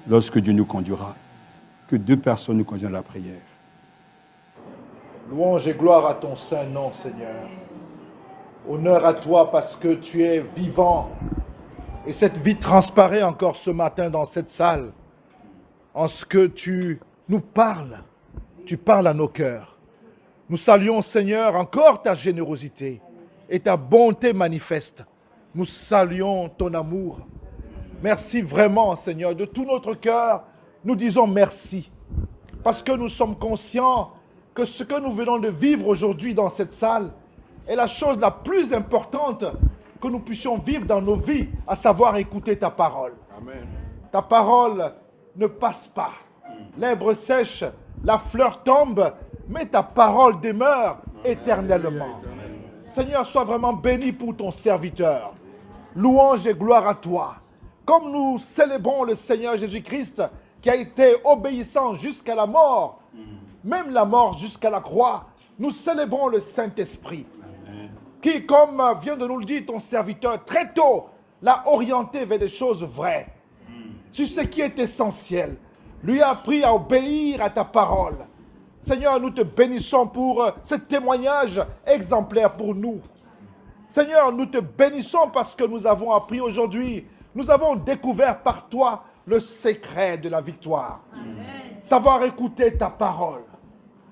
lorsque Dieu nous conduira. Que 2 personnes nous conduisent à la prière. Louange et gloire à ton saint nom, Seigneur. Honneur à toi parce que tu es vivant. Et cette vie transparaît encore ce matin dans cette salle. En ce que tu nous parles. Tu parles à nos cœurs. Nous saluons, Seigneur, encore ta générosité et ta bonté manifeste. Nous saluons ton amour. Merci vraiment, Seigneur, de tout notre cœur. Nous disons merci. Parce que nous sommes conscients que ce que nous venons de vivre aujourd'hui dans cette salle est la chose la plus importante que nous puissions vivre dans nos vies, à savoir écouter ta parole. Amen. Ta parole ne passe pas. L'herbe sèche, la fleur tombe, mais ta parole demeure éternellement. Seigneur, sois vraiment béni pour ton serviteur. Louange et gloire à toi. Comme nous célébrons le Seigneur Jésus-Christ qui a été obéissant jusqu'à la mort, même la mort jusqu'à la croix, nous célébrons le Saint-Esprit qui, comme vient de nous le dire ton serviteur, très tôt l'a orienté vers des choses vraies. Sur ce qui est essentiel, lui a appris à obéir à ta parole. Seigneur, nous te bénissons pour ce témoignage exemplaire pour nous. Seigneur, nous te bénissons parce que nous avons appris aujourd'hui, nous avons découvert par toi le secret de la victoire. Amen. Savoir écouter ta parole,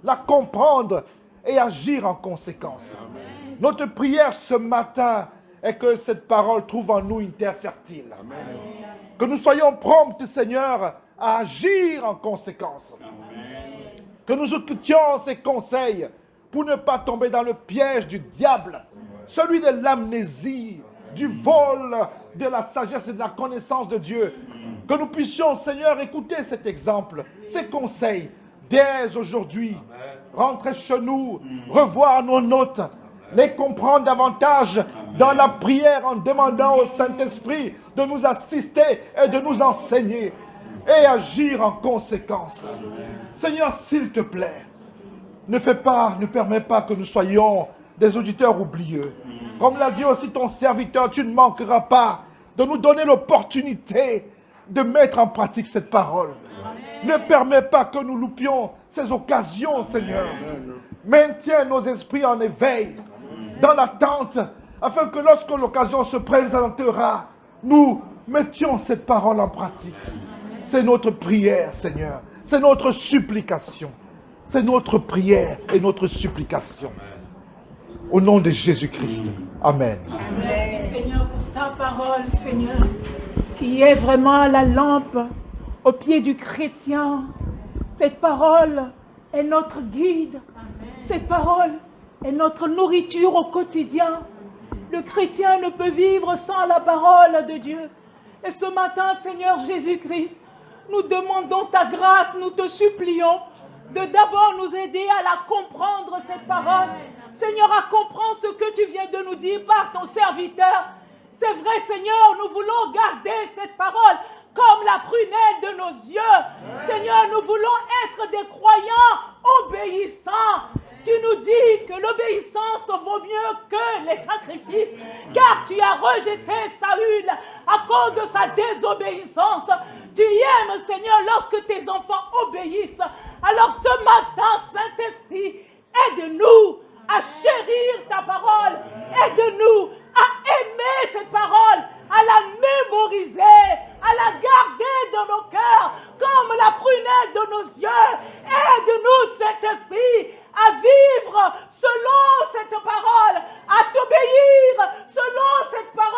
la comprendre et agir en conséquence. Amen. Notre prière ce matin et que cette parole trouve en nous une terre fertile. Amen. Que nous soyons prompts, Seigneur, à agir en conséquence. Amen. Que nous écoutions ces conseils pour ne pas tomber dans le piège du diable, celui de l'amnésie, du vol, de la sagesse et de la connaissance de Dieu. Que nous puissions, Seigneur, écouter cet exemple, ces conseils, dès aujourd'hui, rentrer chez nous, revoir nos notes, les comprendre davantage dans la prière en demandant au Saint-Esprit de nous assister et de nous enseigner et agir en conséquence. Seigneur, s'il te plaît, ne permets pas que nous soyons des auditeurs oublieux. Comme l'a dit aussi ton serviteur, tu ne manqueras pas de nous donner l'opportunité de mettre en pratique cette parole. Amen. Ne permets pas que nous loupions ces occasions, Seigneur. Maintiens nos esprits en éveil, dans l'attente, afin que lorsque l'occasion se présentera, nous mettions cette parole en pratique. C'est notre prière, Seigneur. C'est notre supplication. C'est notre prière et notre supplication. Au nom de Jésus-Christ. Amen. Merci, Seigneur, pour ta parole, Seigneur, qui est vraiment la lampe au pied du chrétien. Cette parole est notre guide. Cette parole est notre nourriture au quotidien. Le chrétien ne peut vivre sans la parole de Dieu. Et ce matin, Seigneur Jésus-Christ, nous demandons ta grâce, nous te supplions de d'abord nous aider à la comprendre, cette parole. Seigneur, à comprendre ce que tu viens de nous dire par ton serviteur. C'est vrai, Seigneur, nous voulons garder cette parole comme la prunelle de nos yeux. Seigneur, nous voulons être des croyants obéissants. Tu nous dis que l'obéissance vaut mieux que les sacrifices, car tu as rejeté Saül à cause de sa désobéissance. Tu aimes, Seigneur, lorsque tes enfants obéissent. Alors ce matin, Saint-Esprit, aide-nous à chérir ta parole. Aide-nous à aimer cette parole, à la mémoriser, à la garder dans nos cœurs, comme la prunelle de nos yeux. Aide-nous, Saint-Esprit, à vivre selon cette parole, à t'obéir selon cette parole.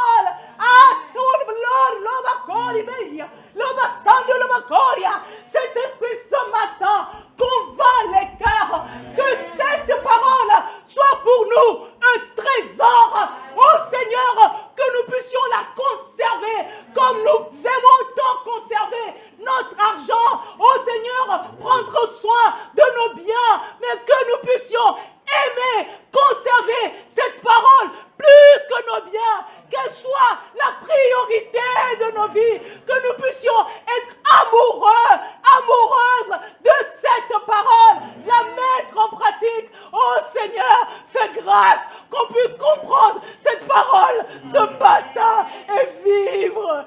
Saint-Esprit, ce matin, convainc les cœurs que cette parole soit pour nous un trésor. Oh Seigneur, que nous puissions la conserver comme nous aimons tant conserver notre argent. Oh Seigneur, prendre soin de nos biens, mais que nous puissions aimer, conserver cette parole plus que nos biens, qu'elle soit la priorité de nos vies, que nous puissions être amoureux, amoureuses de cette parole, la mettre en pratique. Oh Seigneur, fais grâce qu'on puisse comprendre cette parole ce matin et vivre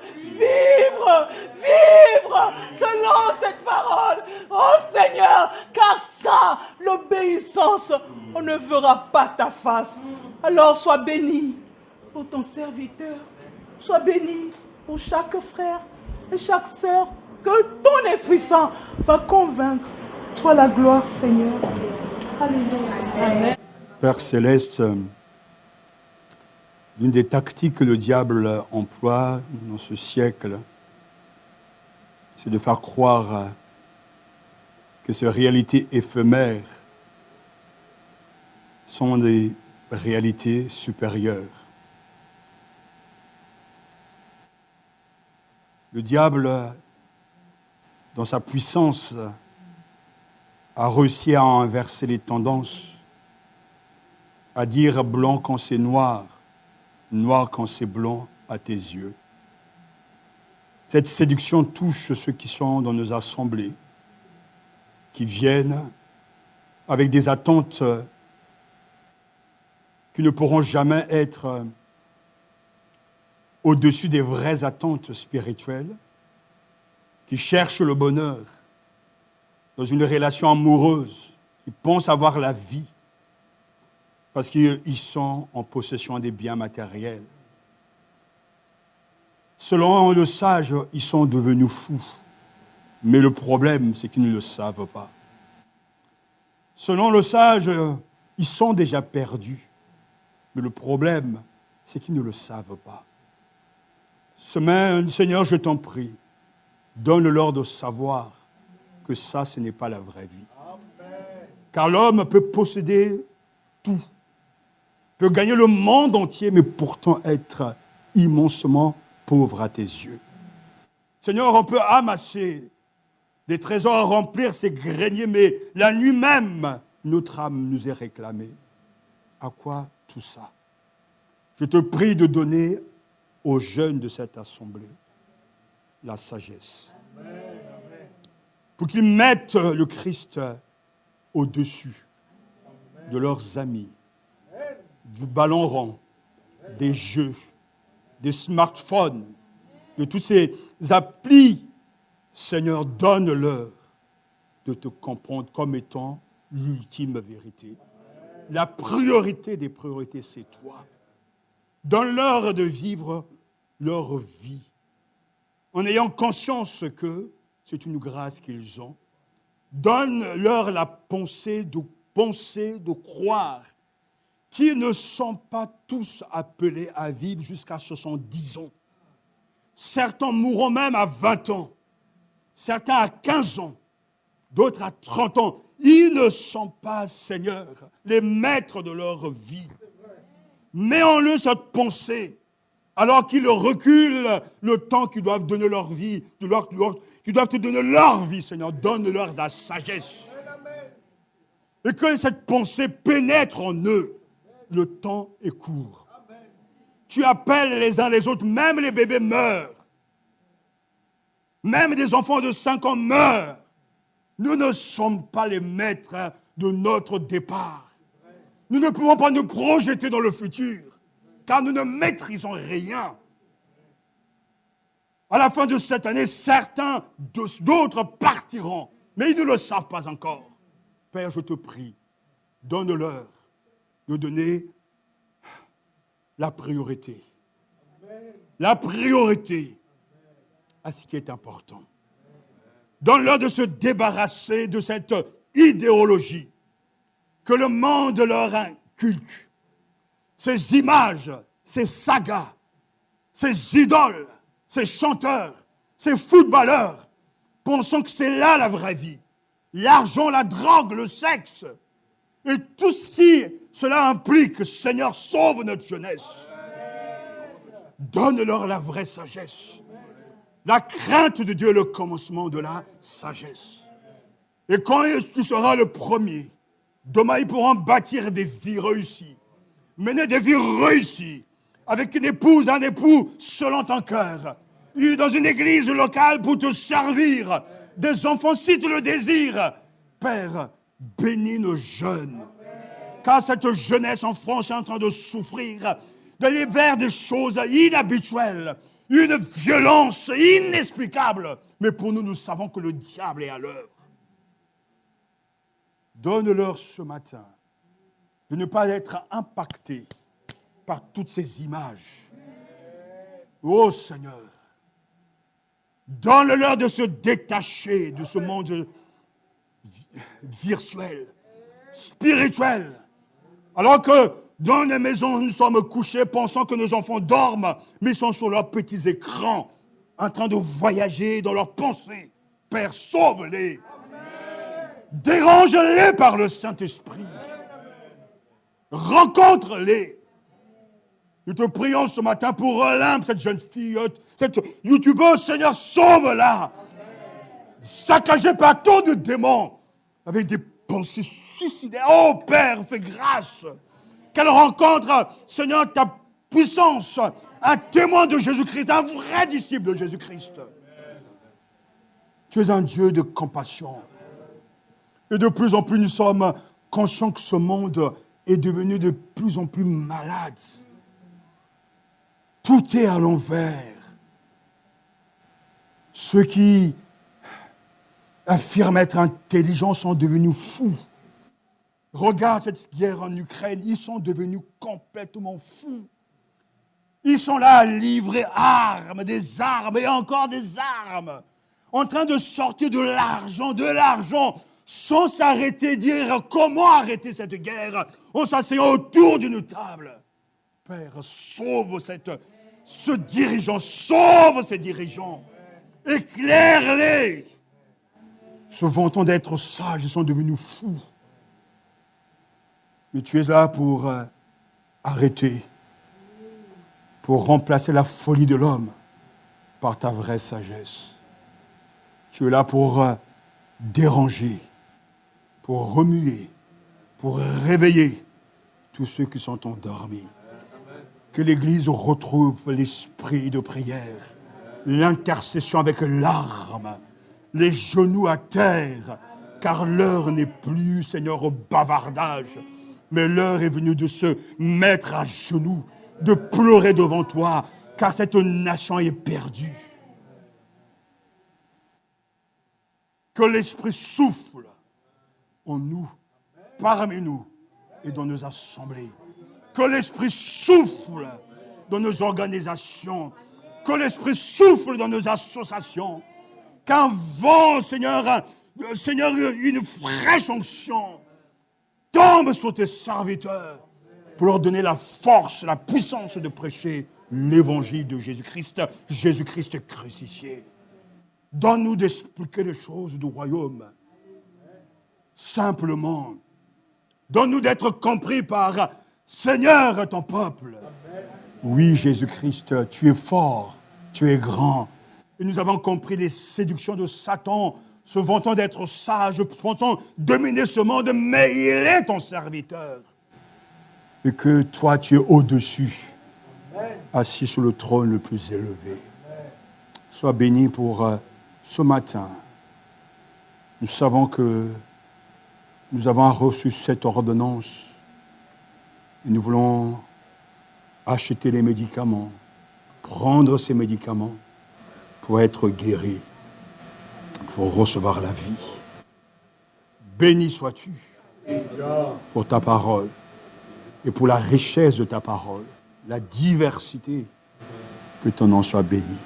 selon cette parole. Oh Seigneur, car sans l'obéissance, on ne verra pas ta face. Alors sois béni pour ton serviteur, sois béni pour chaque frère et chaque sœur, que ton Esprit Saint va convaincre. Sois la gloire, Seigneur. Alléluia. Amen. Père Céleste, l'une des tactiques que le diable emploie dans ce siècle, c'est de faire croire que ces réalités éphémères sont des réalités supérieures. Le diable, dans sa puissance, a réussi à inverser les tendances, à dire blanc quand c'est noir, noir quand c'est blanc à tes yeux. Cette séduction touche ceux qui sont dans nos assemblées, qui viennent avec des attentes qui ne pourront jamais être au-dessus des vraies attentes spirituelles, qui cherchent le bonheur dans une relation amoureuse, qui pensent avoir la vie parce qu'ils sont en possession des biens matériels. Selon le sage, ils sont devenus fous. Mais le problème, c'est qu'ils ne le savent pas. Selon le sage, ils sont déjà perdus. Mais le problème, c'est qu'ils ne le savent pas. Seigneur, je t'en prie, donne-leur de savoir que ça, ce n'est pas la vraie vie. Car l'homme peut posséder tout, peut gagner le monde entier, mais pourtant être immensement pauvre à tes yeux. Seigneur, on peut amasser des trésors, remplir ses greniers, mais la nuit même, notre âme nous est réclamée. À quoi tout ça? Je te prie de donner aux jeunes de cette assemblée la sagesse. Pour qu'ils mettent le Christ au-dessus de leurs amis, du ballon rond, des jeux, des smartphones, de toutes ces applis. Seigneur, donne-leur de te comprendre comme étant l'ultime vérité. La priorité des priorités, c'est toi. Donne-leur de vivre leur vie en ayant conscience que c'est une grâce qu'ils ont. Donne-leur la pensée de croire qu'ils ne sont pas tous appelés à vivre jusqu'à 70 ans. Certains mourront même à 20 ans, certains à 15 ans, d'autres à 30 ans. Ils ne sont pas, Seigneur, les maîtres de leur vie. Mets en eux cette pensée, alors qu'ils reculent le temps qu'ils doivent donner leur vie, qu'ils doivent te donner leur vie, Seigneur. Donne-leur la sagesse. Et que cette pensée pénètre en eux. Le temps est court. Tu appelles les uns les autres, même les bébés meurent. Même des enfants de 5 ans meurent. Nous ne sommes pas les maîtres de notre départ. Nous ne pouvons pas nous projeter dans le futur, car nous ne maîtrisons rien. À la fin de cette année, certains d'autres partiront, mais ils ne le savent pas encore. Père, je te prie, donne-leur de donner la priorité. La priorité à ce qui est important. Donne-leur de se débarrasser de cette idéologie que le monde leur inculque. Ces images, ces sagas, ces idoles, ces chanteurs, ces footballeurs, pensant que c'est là la vraie vie. L'argent, la drogue, le sexe, et tout ce qui cela implique. Seigneur, sauve notre jeunesse. Donne-leur la vraie sagesse. La crainte de Dieu est le commencement de la sagesse. Et quand tu seras le premier, demain ils pourront bâtir des vies réussies, mener des vies réussies, avec une épouse, un époux selon ton cœur, dans une église locale pour te servir, des enfants si tu le désires. Père, bénis nos jeunes, car cette jeunesse en France est en train de souffrir, d'aller vers des choses inhabituelles, une violence inexplicable. Mais pour nous, nous savons que le diable est à l'œuvre. Donne-leur ce matin de ne pas être impactés par toutes ces images. Oh Seigneur, donne-leur de se détacher de ce monde virtuel, spirituel. Alors que dans les maisons, nous sommes couchés pensant que nos enfants dorment, mais ils sont sur leurs petits écrans, en train de voyager dans leurs pensées. Père, sauve-les. Dérange-les par le Saint-Esprit. Rencontre-les. Nous te prions ce matin pour Olympe, cette jeune fille, cette youtubeuse. Seigneur, sauve-la. Saccagée par tant de démons, avec des pensées suicidaires. Oh Père, fais grâce. Qu'elle rencontre, Seigneur, ta puissance, un témoin de Jésus-Christ, un vrai disciple de Jésus-Christ. Tu es un Dieu de compassion. Et de plus en plus, nous sommes conscients que ce monde est devenu de plus en plus malade. Tout est à l'envers. Ceux qui affirment être intelligents sont devenus fous. Regarde cette guerre en Ukraine, ils sont devenus complètement fous. Ils sont là à livrer des armes et encore des armes, en train de sortir de l'argent, sans s'arrêter, dire comment arrêter cette guerre, en s'asseyant autour d'une table. Père, sauve ce dirigeant, sauve ces dirigeants, éclaire-les. Se vantant d'être sages, ils sont devenus fous. Mais tu es là pour arrêter, pour remplacer la folie de l'homme par ta vraie sagesse. Tu es là pour déranger, pour remuer, pour réveiller tous ceux qui sont endormis. Que l'Église retrouve l'esprit de prière, l'intercession avec larmes, les genoux à terre, car l'heure n'est plus, Seigneur, au bavardage, mais l'heure est venue de se mettre à genoux, de pleurer devant toi, car cette nation est perdue. Que l'Esprit souffle en nous, parmi nous et dans nos assemblées. Que l'Esprit souffle dans nos organisations. Que l'Esprit souffle dans nos associations. Qu'un vent, Seigneur, une fraîche onction tombe sur tes serviteurs pour leur donner la force, la puissance de prêcher l'évangile de Jésus-Christ, Jésus-Christ crucifié. Donne-nous d'expliquer les choses du royaume. Simplement. Donne-nous d'être compris par Seigneur, ton peuple. Oui, Jésus-Christ, tu es fort, tu es grand. Et nous avons compris les séductions de Satan, se vantant d'être sage, se vantant dominer ce monde, mais il est ton serviteur. Et que toi, tu es au-dessus, assis sur le trône le plus élevé. Sois béni pour ce matin. Nous savons que nous avons reçu cette ordonnance et nous voulons acheter les médicaments, prendre ces médicaments pour être guéris, pour recevoir la vie. Béni sois-tu pour ta parole et pour la richesse de ta parole, la diversité, que ton nom soit béni.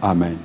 Amen.